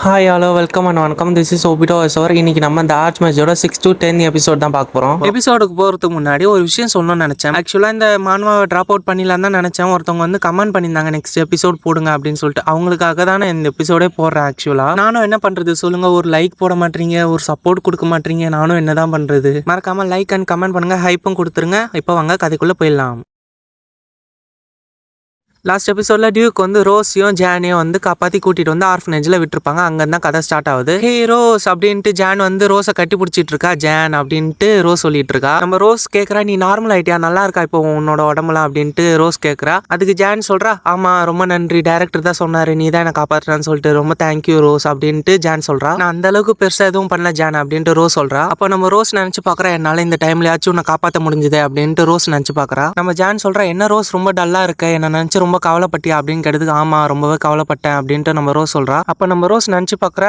Hi hello welcome and வணக்கம். This is Obito எஸ்வர். இன்னைக்கு நம்ம இந்த ஆர்ட்ஸ் மேட்சோட 6 to 10 எபிசோட் தான் பார்க்க போகிறோம். எபிசோடுக்கு போகிறதுக்கு முன்னாடி ஒரு விஷயம் சொல்லணும்னு நினச்சேன். ஆக்சுவலாக இந்த மாணவாவை ட்ராப் அவுட் பண்ணிடலாம் தான் நினச்சேன். ஒருத்தவங்க வந்து கமெண்ட் பண்ணியிருந்தாங்க நெக்ஸ்ட் எபிசோட் போடுங்க அப்படின்னு சொல்லிட்டு. அவங்களுக்காக தான் நான் இந்த எபிசோடே போடுறேன். ஆக்சுவலாக நானும் என்ன பண்ணுறது சொல்லுங்கள். ஒரு லைக் போட மாட்டீங்க, ஒரு சப்போர்ட் கொடுக்க மாட்டீங்க. நானும் என்ன தான் பண்ணுறது. மறக்காமல் லைக் அண்ட் கமெண்ட் பண்ணுங்கள், ஹைப்பும் கொடுத்துருங்க. இப்போ வாங்க கதைக்குள்ளே போயிடலாம். லாஸ்ட் எபிசோடில் டியூக் வந்து ரோஸையும் ஜானையும் வந்து காப்பாற்றி கூட்டிகிட்டு வந்து ஆர்ஃபனேஜில் விட்டுருப்பாங்க. அங்கே தான் கதை ஸ்டார்ட் ஆகுது. ஹே ரோஸ் அப்படின்ட்டு ஜான் வந்து ரோஸை கட்டி பிடிச்சிட்டு இருக்கா. ஜான் அப்படின்ட்டு ரோஸ் சொல்லிட்டு இருக்கா. நம்ம ரோஸ் கேட்குறா, நீ நார்மல் ஆயிட்டியா, நல்லா இருக்கா இப்போ உன்னோட உடம்புலாம் அப்படின்ட்டு ரோஸ் கேட்குறா. அதுக்கு ஜான் சொல்கிறா, ஆமாம் ரொம்ப நன்றி, டேரக்டர் தான் சொன்னார் நீ தான் என்னை காப்பாற்றுறான்னு சொல்லிட்டு, ரொம்ப தேங்க்யூ ரோஸ் அப்படின்ட்டு ஜான் சொல்கிறா. நான் அந்த அளவுக்கு பெருசாக எதுவும் பண்ணல ஜான் அப்படின்ட்டு ரோஸ் சொல்கிறா. அப்போ நம்ம ரோஸ் நினச்சி பார்க்குறா, என்னால் இந்த டைம்லயாச்சும் உன்னை காப்பாற்ற முடிஞ்சுது அப்படின்ட்டு ரோஸ் நினச்சி பார்க்குறா. நம்ம ஜான் சொல்கிறா, என்ன ரோஸ் ரொம்ப டல்லாக இருக்க, என்ன நினச்சி ரொம்ப கவலைப்பட்டியா அப்படின்னு கேட்டதுக்கு, ஆமா ரொம்பவே கவலைப்பட்டேன் அப்படின்ட்டு நம்ம ரோஸ் சொல்றா. அப்ப நம்ம ரோஸ் நினைச்சு பாக்குற,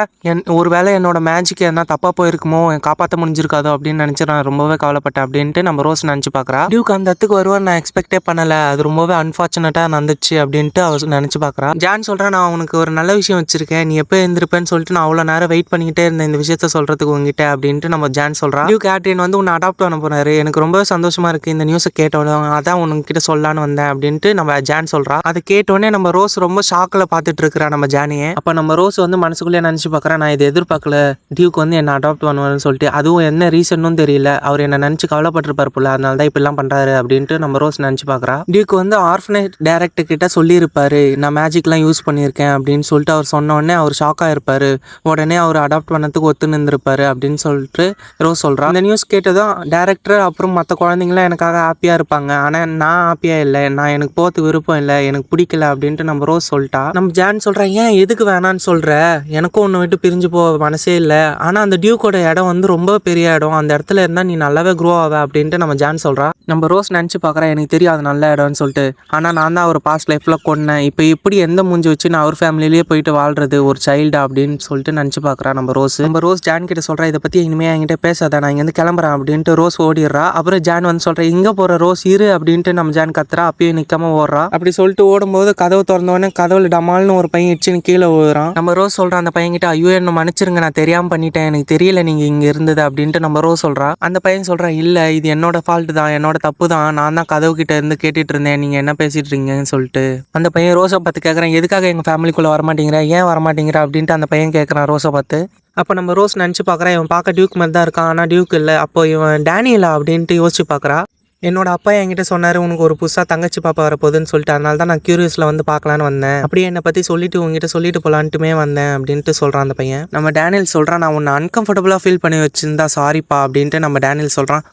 ஒருவேளை என்னோட மேஜிக் என்ன தப்பா போயிருக்குமோ, காப்பாற்ற முடிஞ்சிருக்காதோ அப்படின்னு நினைச்சு நான் ரொம்பவே கவலைப்பட்டேன் அப்படின்ட்டு நம்ம ரோஸ் நினைச்சு பாக்குறா. டியூக் அந்த இடத்துக்கு வருவார் நான் எக்ஸ்பெக்டே பண்ணல, அது ரொம்பவே அன்பார்ச்சுனேட்டா நடந்துச்சு அப்படின்ட்டு அவர் நினைச்சு பாக்குறா. ஜான் சொல்றேன், நான் உனக்கு ஒரு நல்ல விஷயம் வச்சிருக்கேன், நீ எப்போ எழுந்திருப்பேன்னு சொல்லிட்டு நான் அவ்வளவு நேரம் வெயிட் பண்ணிக்கிட்டே இருந்தேன் இந்த விஷயத்த சொல்றதுக்கு உங்ககிட்ட அப்படின்ட்டு நம்ம ஜான் சொல்றா. டியூக் ஆட்ரியன் வந்து உன்னை அடாப்ட் பண்ண போறாரு, எனக்கு ரொம்பவே சந்தோஷமா இருக்கு இந்த நியூஸை கேட்டோம், அதான் உனக்கிட்ட சொல்லலான்னு வந்தேன் அப்படின்ட்டு நம்ம ஜான் சொல்றா. அதை கேட்டோடனே நம்ம ரோஸ் ரொம்ப ஷாக்கில் பார்த்துட்டு இருக்கிறா நம்ம ஜானியை. அப்போ நம்ம ரோஸ் வந்து மனசுக்குள்ளே நினச்சி பார்க்குறேன், நான் இதை எதிர்பார்க்கல, டியூக் வந்து என்னை அடாப்ட் பண்ணுவான்னு சொல்லிட்டு. அதுவும் என்ன ரீசனும் தெரியல, அவர் என்ன நினச்சி கவலைப்பட்டிருப்பார் போல, அதனால தான் இப்படிலாம் பண்ணுறாரு அப்படின்ட்டு நம்ம ரோஸ் நினச்சி பார்க்குறா. டியூக் வந்து ஆர்ஃபனேஜ் டைரக்டர் கிட்ட சொல்லியிருப்பாரு, நான் மேஜிக்லாம் யூஸ் பண்ணியிருக்கேன் அப்படின்னு சொல்லிட்டு அவர் சொன்னோடனே அவர் ஷாக்காக இருப்பார். உடனே அவர் அடாப்ட் பண்ணதுக்கு ஒத்து நின்றுருப்பாரு அப்படின்னு சொல்லிட்டு ரோஸ் சொல்கிறா. இந்த நியூஸ் கேட்டதும் டேரக்டர் அப்புறம் மற்ற குழந்தைங்களாம் எனக்காக ஹாப்பியாக இருப்பாங்க, ஆனால் நான் ஹாப்பியாக இல்லை, நான் எனக்கு போகிறதுக்கு விருப்பம் இல்லை, எனக்கு பிடிக்கல அப்படின்ட்டு நம்ம ரோஸ் சொல்லிட்டா. நம்ம ஜான் சொல்றா, ஏன் எதுக்கு வேணான்னு சொல்ற, எனக்கும் ஒன்று விட்டு பிரிஞ்சு போக மனசே இல்லை, ஆனால் அந்த டியூக்கோட இடம் வந்து ரொம்ப பெரிய இடம், அந்த இடத்துல இருந்தால் நீ நல்லாவே க்ரோ ஆவ அப்படின்ட்டு நம்ம ஜான் சொல்றா. நம்ம ரோஸ் நினச்சி பார்க்குறா, எனக்கு தெரியும் அது நல்ல இடம்னு சொல்லிட்டு, ஆனால் நான் தான் அவர் பாஸ்ட் லைஃப்பில் கொன்னேன், இப்போ இப்படி எந்த மூஞ்சி வச்சு நான் அவர் ஃபேமிலியிலேயே போயிட்டு வாழ்றது ஒரு சைல்டு அப்படின்னு சொல்லிட்டு நினச்சி பார்க்குறா நம்ம ரோஸ். நம்ம ரோஸ் ஜான் கிட்ட சொல்கிறா, இதை பற்றி இனிமேல் என்கிட்ட பேசாத, நான் இங்கேருந்து கிளம்புறேன் அப்படின்ட்டு ரோஸ் ஓடிடுறா. அப்புறம் ஜான் வந்து சொல்கிறேன், இங்கே போகிற ரோஸ் இரு அப்படின்ட்டு நம்ம ஜான் கத்துறா. அப்பயும் நிற்காம ஓடுறா. அப்படி சொல்லிட்டு ஓடும்போது கதவு திறந்தோடனே கதவுல டமால்னு ஒரு பையன் இடிச்சுன்னு கீழே விழுறான். நம்ம ரோஸ் சொல்கிறான் அந்த பையன்கிட்ட, ஐயோ என்ன மன்னிச்சிருங்க, நான் தெரியாமல் பண்ணிட்டேன், எனக்கு தெரியல நீங்கள் இங்கே இருந்தது அப்படின்ட்டு நம்ம ரோஸ் சொல்கிறா. அந்த பையன் சொல்கிறான், இல்லை இது என்னோட ஃபால்ட்டு தான், என்னோட தப்பு தான், நான் தான் கதவு கிட்ட இருந்து கேட்டுட்டு இருந்தேன், நீங்கள் என்ன பேசிட்டு இருக்கீங்கன்னு சொல்லிட்டு. அந்த பையன் ரோஸை பார்த்து கேட்குறேன், எதுக்காக எங்கள் ஃபேமிலிக்குள்ளே வரமாட்டேங்கிற, ஏன் வரமாட்டேங்கிற அப்படின்ட்டு அந்த பையன் கேட்குறான் ரோஸை பார்த்து. அப்போ நம்ம ரோஸ் நினச்சி பார்க்குறேன், இவன் பார்க்க டியூக் மாதிரி தான் இருக்கான், ஆனால் டியூக் இல்லை, அப்போ இவன் டேனியலா அப்படின்ட்டு யோசிச்சு பார்க்குறா. என்னோட அப்பா என்கிட்ட சொன்னார், உனக்கு ஒரு புதுசாக தங்கச்சி பாப்பா வரப்போகுதுன்னு சொல்லிட்டு, அதனால தான் நான் க்யூரியஸில் வந்து பார்க்கலான்னு வந்தேன், அப்படியே என்னை பற்றி சொல்லிட்டு உங்ககிட்ட சொல்லிட்டு போகலான்ட்டுமே வந்தேன் அப்படின்ட்டு சொல்கிறான் அந்த பையன். நம்ம டேனியல் சொல்கிறான், நான் உன்னை அன்கம்ஃபர்டபுளாக ஃபீல் பண்ணி வச்சிருந்தா சாரிப்பா அப்படின்ட்டு நம்ம டேனியல் சொல்கிறான்.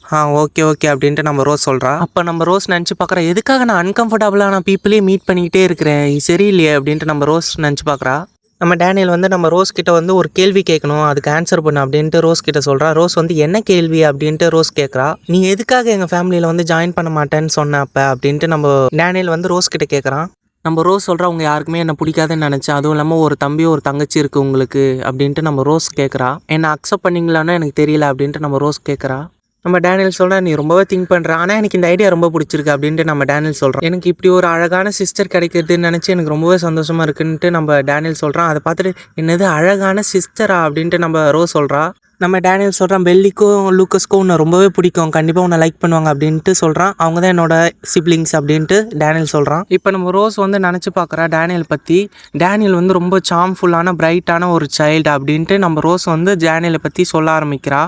ஓகே ஓகே அப்படின்ட்டு நம்ம ரோஸ் சொல்கிறா. அப்போ நம்ம ரோஸ் நினச்சி பார்க்குறேன், எதுக்காக நான் அன்கம்ஃபர்டபுளான பீப்புளே மீட் பண்ணிக்கிட்டே இருக்கிறேன், சரியில்லையே அப்படின்ட்டு நம்ம ரோஸ் நினச்சி பார்க்குறா. நம்ம டேனியல் வந்து நம்ம ரோஸ் கிட்ட வந்து ஒரு கேள்வி கேட்கணும், அதுக்கு ஆன்சர் பண்ணு அப்படின்ட்டு ரோஸ் கிட்ட சொல்கிறா. ரோஸ் வந்து என்ன கேள்வி அப்படின்ட்டு ரோஸ் கேட்குறா. நீ எதுக்காக எங்கள் ஃபேமிலியில் வந்து ஜாயின் பண்ண மாட்டேன்னு சொன்ன அப்போ அப்படின்ட்டு நம்ம டேனியல் வந்து ரோஸ் கிட்ட கேட்குறான். நம்ம ரோஸ் சொல்கிறா, உங்கள் யாருக்குமே என்னை பிடிக்காதுன்னு நினச்சேன், அதுவும் இல்லாமல் ஒரு தம்பி ஒரு தங்கச்சி இருக்குது உங்களுக்கு அப்படின்ட்டு நம்ம ரோஸ் கேட்குறா. என்னை அக்செப்ட் பண்ணிங்களான்னு எனக்கு தெரியல அப்படின்ட்டு நம்ம ரோஸ் கேட்குறா. நம்ம டேனியல் சொல்கிறா, நீ ரொம்பவே திங்க் பண்ணுற, ஆனால் எனக்கு இந்த ஐடியா ரொம்ப பிடிச்சிருக்கு அப்படின்ட்டு நம்ம டேனியல் சொல்கிறோம். எனக்கு இப்படி ஒரு அழகான சிஸ்டர் கிடைக்கிறதுன்னு நினச்சி எனக்கு ரொம்பவே சந்தோஷமாக இருக்குன்ட்டு நம்ம டேனியல் சொல்கிறான். அதை பார்த்துட்டு என்னது அழகான சிஸ்டரா அப்படின்ட்டு நம்ம ரோஸ் சொல்கிறா. நம்ம டேனியல் சொல்கிறான், பெல்லிக்கும் லூக்கஸ்க்கும் உன்னை ரொம்பவே பிடிக்கும், கண்டிப்பாக உன்னை லைக் பண்ணுவாங்க அப்படின்ட்டு சொல்கிறான். அவங்க தான் என்னோட சிப்ளிங்ஸ் அப்படின்ட்டு டேனியல் சொல்கிறான். இப்போ நம்ம ரோஸ் வந்து நினச்சி பார்க்குறா டேனியல் பற்றி. டேனியல் வந்து ரொம்ப சார்ம்ஃபுல்லான பிரைட்டான ஒரு சைல்டு அப்படின்ட்டு நம்ம ரோஸ் வந்து டேனியலை பற்றி சொல்ல ஆரம்பிக்கிறா.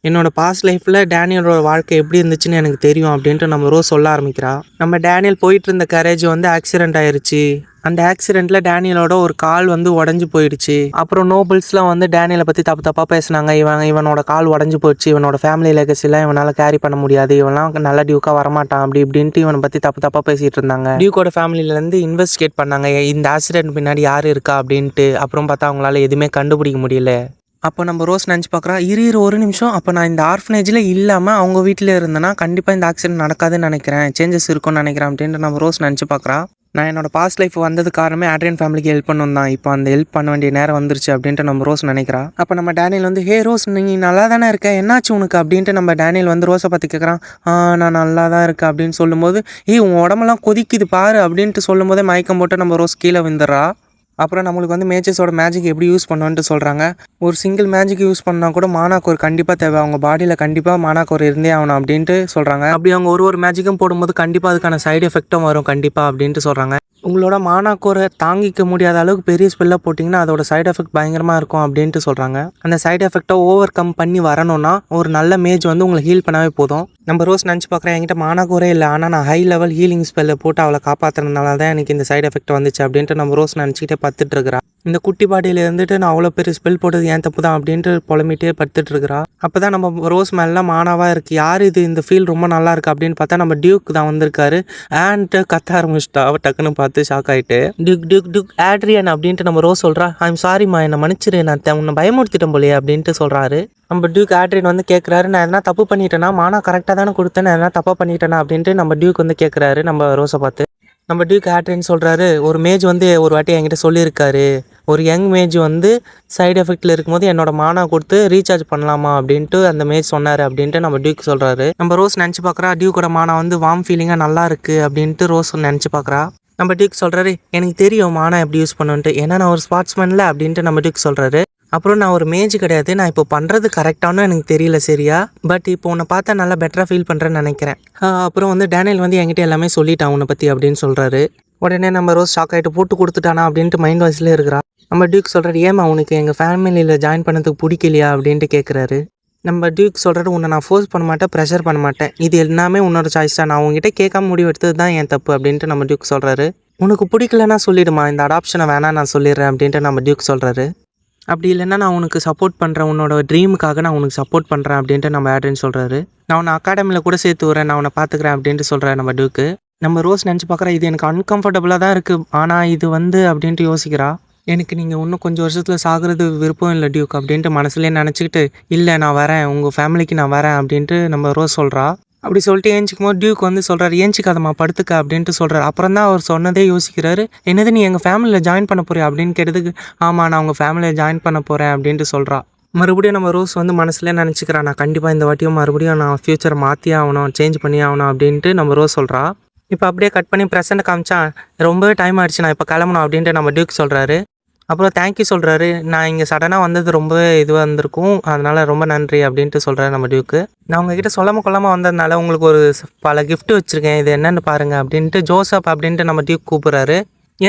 என்னோட பாஸ்ட் லைஃப்பில் டேனியலோட வாழ்க்கை எப்படி இருந்துச்சுன்னு எனக்கு தெரியும் அப்படின்ட்டு நம்ம ரோஸ் சொல்ல ஆரம்பிக்கிறா. நம்ம டேனியல் போயிட்டு இருந்த கேரேஜ் வந்து ஆக்சிடென்ட் ஆயிடுச்சு. அந்த ஆக்சிடென்ட்டில் டேனியலோட ஒரு கால் வந்து உடஞ்சி போயிடுச்சு. அப்புறம் நோபல்ஸ்லாம் வந்து டேனியலை பற்றி தப்பாக பேசினாங்க, இவனோட கால் உடஞ்சி போயிடுச்சு, இவனோட ஃபேமிலி லெகசிலாம் இவனால் கேரி பண்ண முடியாது, இவன்லாம் நல்ல டியூக்காக வரமாட்டான் அப்படி இப்படின்ட்டு இவனை பற்றி தப்பாக பேசிகிட்டு இருந்தாங்க. டியூக்கோட ஃபேமிலியிலேருந்து இன்வெஸ்டிகேட் பண்ணாங்க இந்த ஆக்சிடென்ட் பின்னாடி யார் இருக்கா அப்படின்ட்டு. அப்புறம் பார்த்தா அவங்களால எதுவுமே கண்டுபிடிக்க முடியல. அப்போ நம்ம ரோஸ் நினச்சி பார்க்குறா, இரு ஒரு நிமிஷம், அப்போ நான் இந்த ஆர்ஃபனேஜில் இல்லாமல் அவங்க வீட்டில் இருந்தேன்னா கண்டிப்பாக இந்த ஆக்சிடென்ட் நடக்காதுன்னு நினைக்கிறேன், சேஞ்சஸ் இருக்கும்னு நினைக்கிறேன் அப்படின்ட்டு நம்ம ரோஸ் நினச்சி பார்க்குறா. நான் என்னோட பாஸ்ட் லைஃப் வந்தது காரணமே ஆட்ரியன் ஃபேமிலிக்கு ஹெல்ப் பண்ணணும் தான், இப்போ அந்த ஹெல்ப் பண்ண வேண்டிய நேரம் வந்துருச்சு அப்படின்ட்டு நம்ம ரோஸ் நினைக்கிறா. அப்போ நம்ம டேனியல் வந்து, ஹே ரோஸ் நீ நல்லா தானே இருக்க, என்னாச்சு உனக்கு அப்படின்ட்டு நம்ம டேனியல் வந்து ரோஸை பார்த்து கேட்குறான். நான் நல்லா தான் இருக்கேன் அப்படின்னு சொல்லும்போது, உன் உடம்பெல்லாம் கொதிக்குது பாரு அப்படின்ட்டு சொல்லும் போதே மயக்கம் போட்டு நம்ம ரோஸ் கீழே விழுந்துடுறா. அப்புறம் நம்மளுக்கு வந்து மேஜஸோட மேஜிக் எப்படி யூஸ் பண்ணுவோன்ட்டு சொல்கிறாங்க. ஒரு சிங்கிள் மேஜிக் யூஸ் பண்ணால் கூட மானாக்கோர் கண்டிப்பாக தேவை, அவங்க பாடியில் கண்டிப்பாக மானாக்கோர் இருந்தே ஆகணும் அப்படின்ட்டு சொல்கிறாங்க. அப்படி அவங்க ஒரு மேஜிக்கும் போடும்போது கண்டிப்பாக அதுக்கான சைடு எஃபெக்டும் வரும் கண்டிப்பாக அப்படின்ட்டு சொல்கிறாங்க. உங்களோட மானாக்கோரை தாங்கிக்க முடியாத அளவுக்கு பெரிய ஸ்பெல்லாக போட்டிங்கன்னா அதோட சைடு எஃபெக்ட் பயங்கரமாக இருக்கும் அப்படின்ட்டு சொல்கிறாங்க. அந்த சைடு எஃபெக்டை ஓவர் கம் பண்ணி வரணும்னா ஒரு நல்ல மேஜ் வந்து உங்களை ஹீல் பண்ணாவே போதும். நம்ம ரோஸ் நினச்சி பார்க்குறேன், என்கிட்ட மானாக்கோரே இல்லை, ஆனால் நான் ஹை லெவல் ஹீலிங் ஸ்பெல்லை போட்டு அவளை காப்பாற்றுறதுனால தான் எனக்கு இந்த சைடு எஃபெக்ட் வந்துச்சு அப்படின்ட்டு நம்ம ரோஸ் நினச்சிக்கிட்டே பத்துட்டு இருக்கிறா. இந்த குட்டி பாடியில் இருந்துட்டு நான் அவ்வளோ பெரிய ஸ்பெல் போட்டது ஏன் தப்பு தான் அப்படின்ட்டு புலம்பிட்டே படுத்துட்டு இருக்கிறா. அப்போ தான் நம்ம ரோஸ் மேலாம் மானாவாக இருக்குது. யார் இது, இந்த ஃபீல் ரொம்ப நல்லா இருக்குது அப்படின்னு பார்த்தா நம்ம டியூக் தான் வந்திருக்காரு. ஆன்ட்டு கத்த ஆரம்பிச்சிட்டா. அவள் டக்குன்னு பார்த்து ஷாக் ஆகிட்டு டியூக் டியூக் டியூக் ஆட்ரியன் அப்படின்ட்டு நம்ம ரோஸ் சொல்கிறா. ஐம் சாரிம்மா, என்னை மன்னிச்சிரு, நான் உன்னை பயமுறுத்திட்டேன் போலையே அப்படின்ட்டு சொல்கிறாரு. நம்ம டியூக் ஆட்ரியன் வந்து கேட்குறாரு, நான் எதனா தப்பு பண்ணிட்டேன்னா, மானா கரெக்டாக தானே கொடுத்தேன், நான் எதனா தப்பாக பண்ணிட்டேனா அப்படின்ட்டு நம்ம டியூக் வந்து கேட்குறாரு நம்ம ரோஸை பார்த்து. நம்ம டியூக் ஆட்ரியன் சொல்கிறாரு, ஒரு மேஜ் வந்து ஒரு வாட்டி என்கிட்ட சொல்லியிருக்காரு, ஒரு யங் மேஜ் வந்து சைடு எஃபெக்டில் இருக்கும்போது என்னோட மானா கொடுத்து ரீசார்ஜ் பண்ணலாமா அப்படின்ட்டு அந்த மேஜ் சொன்னார் அப்படின்ட்டு நம்ம டியூக் சொல்கிறாரு. நம்ம ரோஸ் நினச்சி பார்க்குறா, டியூக்கோட மானா வந்து வார்ம் ஃபீலிங்காக நல்லா இருக்குது அப்படின்ட்டு ரோஸ் நினச்சி பார்க்குறா. நம்ம டியூக் சொல்கிறாரு, எனக்கு தெரியும் மானா எப்படி யூஸ் பண்ணுன்ட்டு, ஏன்னா நான் ஒரு ஸ்பாட்ஸ்மேனில் அப்படின்ட்டு நம்ம டியூக் சொல்கிறாரு. அப்புறம் நான் ஒரு மேஜ் கிடையாது, நான் இப்போ பண்ணுறது கரெக்டானு எனக்கு தெரியல சரியா, பட் இப்போ உன்னை பார்த்தா நல்லா பெட்டராக ஃபீல் பண்ணுறேன்னு நினைக்கிறேன். அப்புறம் வந்து டேனியல் வந்து என்கிட்ட எல்லாமே சொல்லிட்டான் உன்னை பற்றி அப்படின்னு சொல்கிறாரு. உடனே நம்ம ரோஸ் ஷாக் ஆகிட்டு போட்டு கொடுத்துட்டானா அப்படின்ட்டு மைண்ட் வாய்ஸ்லேயே இருக்கிறா. நம்ம டியூக் சொல்கிறாரு, ஏமா உனக்கு எங்கள் ஃபேமிலியில் ஜாயின் பண்ணதுக்கு பிடிக்கலையா அப்படின்ட்டு கேட்குறாரு. நம்ம டியூக் சொல்கிறாரு, உன்னை நான் ஃபோர்ஸ் பண்ண மாட்டேன், ப்ரெஷர் பண்ண மாட்டேன், இது எல்லாமே உன்னோட சாய்ஸ் தான், நான் உங்ககிட்ட கேட்காம முடிவு எடுத்தது தான் என் தப்பு அப்படின்ட்டு நம்ம டியூக் சொல்கிறாரு. உனக்கு பிடிக்கலன்னா சொல்லிடுமா, இந்த அடாப்ஷனை வேணாம் நான் சொல்லிடுறேன் அப்படின்ட்டு நம்ம டியூக் சொல்கிறாரு. அப்படி இல்லைன்னா நான் உனக்கு சப்போர்ட் பண்ணுறேன், உன்னோட ட்ரீமுக்காக நான் உனக்கு சப்போர்ட் பண்ணுறேன் அப்படின்ட்டு நம்ம ஆட்ரின் சொல்கிறாரு. நான் உன்னை அகாடமியில் கூட சேர்த்து வரேன், நான் உன்னை பார்த்துக்கிறேன் அப்படின்ட்டு சொல்கிறேன் நம்ம டியூக்கு. நம்ம ரோஸ் நினச்சி பார்க்குறா, இது எனக்கு அன்கம்ஃபர்டபுளாக தான் இருக்குது, ஆனால் இது வந்து அப்படின்ட்டு யோசிக்கிறா. எனக்கு நீங்கள் இன்னும் கொஞ்சம் வருஷத்தில் சாகிறது விருப்பம் இல்லை டியூக் அப்படின்ட்டு மனசுலேயே நினச்சிக்கிட்டு, இல்லை நான் வரேன், உங்கள் ஃபேமிலிக்கு நான் வரேன் அப்படின்ட்டு நம்ம ரோஸ் சொல்கிறா. அப்படி சொல்லிட்டு ஏஞ்சிக்கும் போது டியூக் வந்து சொல்கிறாரு, ஏஞ்சிக்காதம்மா படுத்துக்க அப்படின்ட்டு சொல்கிறாரு. அப்புறம் தான் அவர் சொன்னதே யோசிக்கிறாரு. என்னது நீ எங்கள் ஃபேமிலியில் ஜாயின் பண்ண போறியா அப்படின்னு கேட்டதுக்கு, ஆமாம் நான் உங்கள் ஃபேமிலியில் ஜாயின் பண்ண போகிறேன் அப்படின்ட்டு சொல்கிறா. மறுபடியும் நம்ம ரோஸ் வந்து மனசுலேயே நினச்சிக்கிறா, நான் கண்டிப்பாக இந்த வாட்டியும் மறுபடியும் நான் ஃப்யூச்சரை மாற்றியே ஆகணும், சேஞ்ச் பண்ணி ஆகணும் அப்படின்ட்டு நம்ம ரோஸ் சொல்கிறா. இப்போ அப்படியே கட் பண்ணி ப்ரெசென்ட் காமிச்சா, ரொம்பவே டைம் ஆகிடுச்சு, நான் இப்போ கிளம்பணும் அப்படின்ட்டு நம்ம டியூக் சொல்கிறாரு. அப்புறம் தேங்க்யூ சொல்கிறாரு, நான் இங்கே சடனாக வந்தது ரொம்பவே இதுவாக இருந்திருக்கும், அதனால் ரொம்ப நன்றி அப்படின்ட்டு சொல்கிறாரு நம்ம டியூக்கு. நான் உங்ககிட்ட சொல்லாமல் கொள்ளாமல் வந்ததுனால உங்களுக்கு ஒரு பல கிஃப்ட் வச்சுருக்கேன், இது என்னென்னு பாருங்கள் அப்படின்ட்டு ஜோசப் அப்படின்ட்டு நம்ம டியூக் கூப்பிட்றாரு.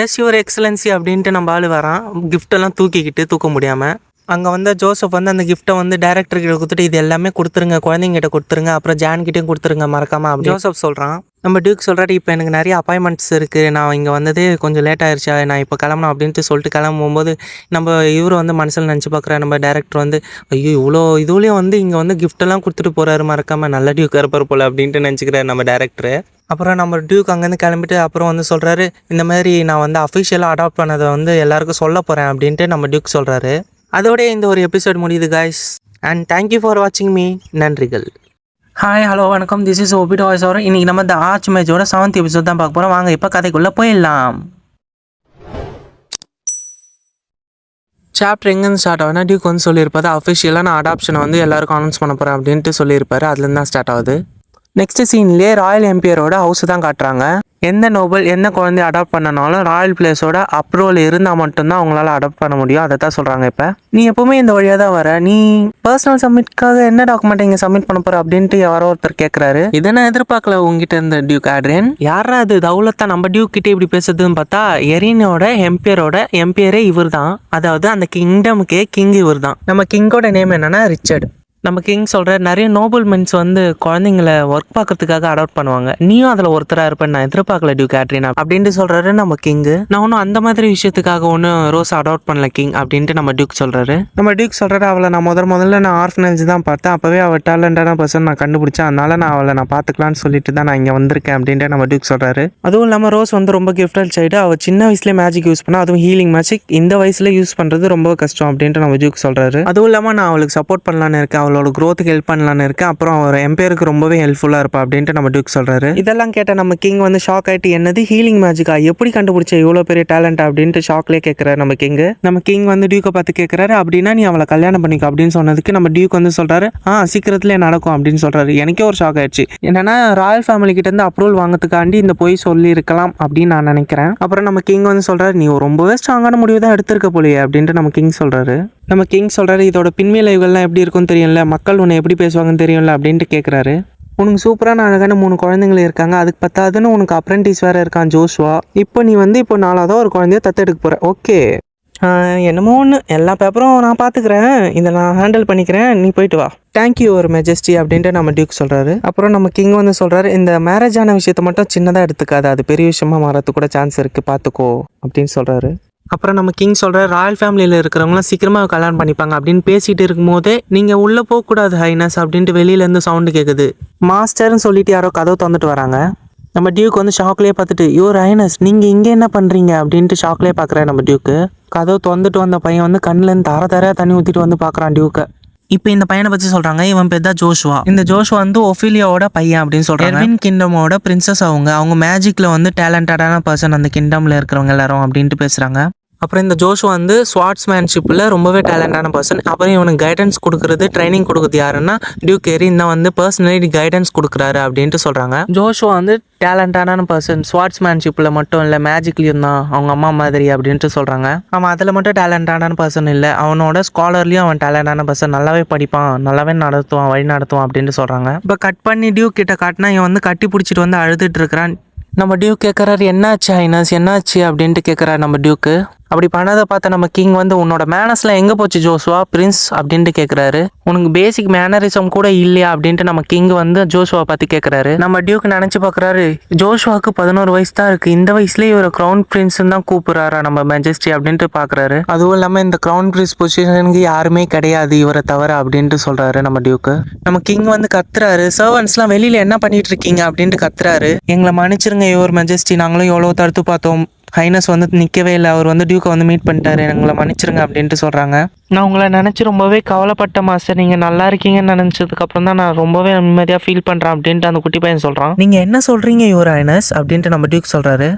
எஸ் யுவர் எக்ஸலன்சி அப்படின்ட்டு நம்ம ஆள் வரான், கிஃப்டெல்லாம் தூக்க முடியாமல். அங்கே வந்து ஜோசப் வந்து அந்த கிஃப்ட்டை வந்து டேரக்டர்கிட்ட கொடுத்துட்டு, இது எல்லாமே கொடுத்துருங்க, குழந்தைங்கிட்ட கொடுத்துருங்க, அப்புறம் ஜான்கிட்டையும் கொடுத்துருங்க மறக்காமல் அப்படி ஜோசப் சொல்கிறான். நம்ம டியூக் சொல்கிறாரு, இப்போ எனக்கு நிறைய அப்பாயின்மெண்ட்ஸ் இருக்குது, நான் இங்கே வந்ததே கொஞ்சம் லேட் ஆயிடுச்சா, நான் இப்போ கிளம்பணும் அப்படின்ட்டு சொல்லிட்டு கிளம்பும்போது நம்ம இவர் வந்து மனசில் நினச்சி பார்க்குற நம்ம டேரக்டர் வந்து, ஐயோ இவ்வளோ இதுலேயும் வந்து இங்கே வந்து கிஃப்டெல்லாம் கொடுத்துட்டு போகிறாரு மறக்காமல், நல்ல டியூக் இருப்பார் போல் அப்படின்ட்டு நினச்சிக்கிறாரு நம்ம டேரக்டரு. அப்புறம் நம்ம டியூக் அங்கேருந்து கிளம்பிட்டு அப்புறம் வந்து சொல்கிறாரு, இந்த மாதிரி நான் வந்து அஃபிஷியலாக அடாப்ட் பண்ணதை வந்து எல்லாருக்கும் சொல்ல போகிறேன் அப்படின்ட்டு நம்ம டியூக் சொல்கிறாரு. அதோட இந்த ஒரு எபிசோட் முடியுது காய்ஸ், அண்ட் தேங்க்யூ ஃபார் வாட்சிங் மீ. நன்றிகள். ஹாய் ஹலோ வணக்கம், திஸ் இஸ் ஓபிட் வாய்ஸ் ஓவர். இன்றைக்கி நம்ம த ஆர்ச் மேட்சோட 7th எபிசோட் தான் பார்க்க போகிறோம். வாங்க இப்போ கதைக்குள்ளே போயிடலாம். சாப்டர் எங்கேருந்து ஸ்டார்ட் ஆகுதுன்னா, டியூக் வந்து சொல்லியிருப்பாரு, அஃபிஷியலாக நான் அடாப்ஷனை வந்து எல்லாருக்கும் அனௌன்ஸ் பண்ண போகிறேன் அப்படின்ட்டு சொல்லியிருப்பாரு. அதுலேருந்து தான் ஸ்டார்ட் ஆகுது. நெக்ஸ்ட் சீன்லேயே ராயல் எம்பியரோட ஹவுஸ் தான் காட்டுறாங்க. எந்த நோபல் எந்த குழந்தைய அடாப்ட் பண்ணனாலும் ராயல் பிளேஸோட அப்ரூவல் இருந்தால் மட்டும்தான் அவங்களால அடாப்ட் பண்ண முடியும். அதை தான் சொல்கிறாங்க. இப்போ நீ எப்போவுமே இந்த வழியாக தான் வர, நீ பர்சனல் சப்மிட்காக என்ன டாக்குமெண்ட் இங்கே சப்மிட் பண்ண போகிற அப்படின்ட்டு யாரோ ஒருத்தர் கேட்குறாரு. இதை நான் எதிர்பார்க்கல உங்ககிட்ட இருந்த டியூக் ஆட்ரியன். யாரா அது தௌலத்தா நம்ம டியூக் கிட்டே இப்படி பேசுறதுன்னு பார்த்தா, எரினோட எம்பியரே இவர் தான். அதாவது அந்த கிங்டமுக்கே கிங் இவர் தான். நம்ம கிங்கோட நேம் என்னன்னா ரிச்சர்ட். நம்ம கிங் சொல்கிற நிறைய நோபல் மென்ஸ் வந்து குழந்தைங்களை ஒர்க் பார்க்கறதுக்காக அடாப்ட் பண்ணுவாங்க, நீயும் அதில் ஒருத்தராக இருப்பேன், நான் எதிர்பார்க்கல டியூக் ஆட்ரியன் அப்படின்ட்டு சொல்கிறாரு நம்ம கிங்கு. நான் ஒன்றும் அந்த மாதிரி விஷயத்துக்காக ஒன்றும் ரோஸ் அடாப்ட் பண்ணல கிங் அப்படின்ட்டு நம்ம டியூக் சொல்கிறாரு. நம்ம டியூக் சொல்கிறாரு, அவளை நான் முதல்ல நான் ஆர்ஃபனேஜ் தான் பார்த்தேன், அப்போவே அவள் டேலண்டான பர்சன் நான் கண்டுபிடிச்சேன், அதனால நான் அவளை நான் பார்த்துக்கலான்னு சொல்லிட்டு தான் நான் இங்கே வந்திருக்கேன் அப்படின்ட்டு நம்ம டியூக் சொல்கிறாரு. அதுவும் இல்லாமல் ரோஸ் வந்து ரொம்ப கிஃப்டட் சைடு, அவள் சின்ன வயசுலேயே மேஜிக் யூஸ் பண்ணா, அதுவும் ஹீலிங் மேஜிக் இந்த வயசுல யூஸ் பண்ணுறது ரொம்ப கஷ்டம் அப்படின்ட்டு நம்ம டியூக் சொல்கிறாரு. அதுவும் இல்லாமல் நான் அவளுக்கு சப்போர்ட் பண்ணலான்னு இருக்கேன், அவளோட க்ரோத்துக்கு ஹெல்ப் பண்ணலான்னு இருக்கேன். அப்புறம் அவர் எம்பையருக்கு ரொம்பவே ஹெல்ப்ஃபுல்லாக இருப்பா அப்படின்ட்டு நம்ம டியூக் சொல்கிறாரு. இதெல்லாம் கேட்ட நம்ம கிங் வந்து ஷாக் ஆகிட்டு, என்னது ஹீலிங் மேஜிக்கா, எப்படி கண்டுபிடிச்ச இவ்வளோ பெரிய டேலண்ட் அப்படின்ட்டு ஷாக்லேயே கேட்குறாரு நம்ம கிங். நம்ம கிங் வந்து டியூக்கை பார்த்து கேட்குறாரு, அப்படின்னா நீ அவளை கல்யாணம் பண்ணிக்கோ அப்படின்னு சொன்னதுக்கு நம்ம டியூக் வந்து சொல்கிறாரு, சீக்கிரத்துலேயே நடக்கும் அப்படின்னு சொல்கிறாரு. எனக்கே ஒரு ஷாக் ஆயிடுச்சு. என்னன்னா ராயல் ஃபேமிலி கிட்டேருந்து அப்ரூவல் வாங்கிறதுக்காண்டி இந்த போய் சொல்லியிருக்கலாம் அப்படின்னு நான் நினைக்கிறேன். அப்புறம் நம்ம கிங் வந்து சொல்கிறாரு, நீ ரொம்பவே ஸ்ட்ராங்கான முடிவு தான் எடுத்திருக்க போலியே அப்படின்ட்டு நம்ம கிங் சொல்கிறாரு. நம்ம கிங் சொல்கிறாரு, இதோட பின்விளைவுகள்லாம் எப்படி இருக்கும்னு தெரியும்ல, மக்கள் உன்னை எப்படி பேசுவாங்கன்னு தெரியும்ல அப்படின்ட்டு கேட்குறாரு. உனக்கு சூப்பரான அழகான 3 குழந்தைங்க இருக்காங்க, அதுக்கு பத்தாதுன்னு உனக்கு அப்ரெண்டிஸ் வேறு இருக்கான் ஜோஷுவா. இப்போ நீ வந்து இப்போ 4ஆவது ஒரு குழந்தைய தத்தெடுக்க போகிற. ஓகே, என்னமோ ஒன்று, எல்லா பேப்பரும் நான் பார்த்துக்கிறேன், இதை நான் ஹேண்டில் பண்ணிக்கிறேன், நீ போயிட்டு வா. தேங்க்யூ ஒரு மெஜஸ்டி அப்படின்ட்டு நம்ம டியூக் சொல்கிறாரு. அப்புறம் நம்ம கிங் வந்து சொல்கிறாரு, இந்த மேரேஜான விஷயத்தை மட்டும் சின்னதாக எடுத்துக்காது, அது பெரிய விஷயமா மாறத்துக்கு கூட சான்ஸ் இருக்குது, பார்த்துக்கோ அப்படின்னு சொல்கிறாரு. அப்புறம் நம்ம கிங் சொல்கிற ராயல் ஃபேமிலியில் இருக்கிறவங்களாம் சீக்கிரமாக கல்யாணம் பண்ணிப்பாங்க அப்படின்னு பேசிகிட்டு இருக்கும்போதே, நீங்கள் உள்ளே போகக்கூடாது ஹைனஸ் அப்படின்ட்டு வெளியிலேருந்து சவுண்டு கேட்குது. மாஸ்டர்னு சொல்லிட்டு யாரோ கதவு திறந்துட்டு வராங்க. நம்ம டியூக் வந்து ஷாக்லேயே பார்த்துட்டு, யுவர் ஹைனஸ் நீங்கள் இங்கே என்ன பண்ணுறீங்க அப்படின்ட்டு ஷாக்லேயே பார்க்குறேன் நம்ம டியூக்கு. கதவு திறந்துட்டு வந்த பையன் வந்து கண்ணிலேருந்து தர தண்ணி ஊற்றிட்டு வந்து பார்க்குறான் டியூக்கை. இப்போ இந்த பையனை பற்றி சொல்கிறாங்க, இவன் பேர் தான் ஜோஷுவா. இந்த ஜோஷுவா வந்து ஒஃபிலியாவோட பையன் அப்படின்னு சொல்கிறாங்க. எர்வின் கிங்டமோட பிரின்சஸ் அவங்க மேஜிக்கில் வந்து டேலண்டடான பர்சன் அந்த கிங்டமில் இருக்கிறவங்க எல்லாரும் அப்படின்ட்டு பேசுகிறாங்க. அப்புறம் இந்த ஜோஷுவா வந்து ஸ்வாட்ஸ்மேன்ஷிப்பில் ரொம்பவே டேலண்டான பர்சன். அப்புறம் இவனுக்கு கைடன்ஸ் கொடுக்குறது, ட்ரைனிங் கொடுக்குறது யாருன்னா டியூக் எரின் தான் வந்து பர்சனலி கைடன்ஸ் கொடுக்குறாரு அப்படின்ட்டு சொல்கிறாங்க. ஜோஷுவா வந்து டேலண்டான பர்சன், ஸ்வாட்ஸ்மேன்ஷிப்பில் மட்டும் இல்லை மேஜிக்லேயும் தான் அவங்க அம்மா மாதிரி அப்படின்ட்டு சொல்கிறாங்க. அவன் அதில் மட்டும் டேலண்டான பர்சன் இல்லை, அவனோட ஸ்காலர்லேயும் அவன் டேலண்டான பர்சன், நல்லாவே படிப்பான், நல்லாவே நடத்துவான், வழி நடத்துவான் அப்படின்ட்டு சொல்கிறாங்க. இப்போ கட் பண்ணி டியூக் கிட்ட காட்டினா இவன் வந்து கட்டி பிடிச்சிட்டு வந்து அழுதுட்டு இருக்கிறான். நம்ம டியூக் கேட்குறாரு, என்னாச்சு ஹைனஸ் என்னாச்சு அப்படின்ட்டு கேட்குறாரு நம்ம டியூக்கு. அப்படி பண்ணதை பார்த்த நம்ம கிங் வந்து, உன்னோட மேனர்ஸ்லாம் எங்கே போச்சு ஜோஷுவா பிரின்ஸ் அப்படின்ட்டு கேட்குறாரு. உனக்கு பேசிக் மேனரிசம் கூட இல்லையா அப்படின்ட்டு நம்ம கிங் வந்து ஜோஷுவா பார்த்து கேட்குறாரு. நம்ம டியூக் நினச்சி பார்க்குறாரு, ஜோஷுவாக்கு 11 வயசு தான் இருக்குது, இந்த வயசுலேயே இவர் க்ரௌன் பிரின்ஸ்ன்னு தான் கூப்பிட்றாரா நம்ம மெஜஸ்டி அப்படின்ட்டு பார்க்குறாரு. அதுவும் இல்லாமல் இந்த க்ரௌன் பிரின்ஸ் பொசிஷனுக்கு யாருமே கிடையாது இவரை தவிர அப்படின்ட்டு சொல்கிறாரு நம்ம டியூக்கு. நம்ம கிங் வந்து கத்துறாரு, சர்வன்ஸ்லாம் வெளியில் என்ன பண்ணிட்டு இருக்கீங்க அப்படின்ட்டு கத்துறாரு. எங்களை மன்னிச்சிருங்க யுவர் மெஜஸ்டி, நாங்களும் எவ்வளோ தடுத்து பார்த்தோம், ஹைனஸ் வந்து நிற்கவே இல்லை, அவர் வந்து டியூக்கை வந்து மீட் பண்ணிட்டாரு, எங்களை மன்னிச்சிருங்க அப்படின்ட்டு சொல்கிறாங்க. நான் உங்களை நினச்சி ரொம்பவே கவலைப்பட்ட மாஸ்டர், நீங்கள் நல்லா இருக்கீங்கன்னு நினச்சதுக்கப்புறம் தான் நான் ரொம்பவே நிம்மதியாக ஃபீல் பண்ணுறேன் அப்படின்ட்டு அந்த குட்டி பையன் சொல்கிறான். நீங்கள் என்ன சொல்கிறீங்க யுவர் ஹைனஸ் அப்படின்ட்டு நம்ம டியூக் சொல்கிறாரு.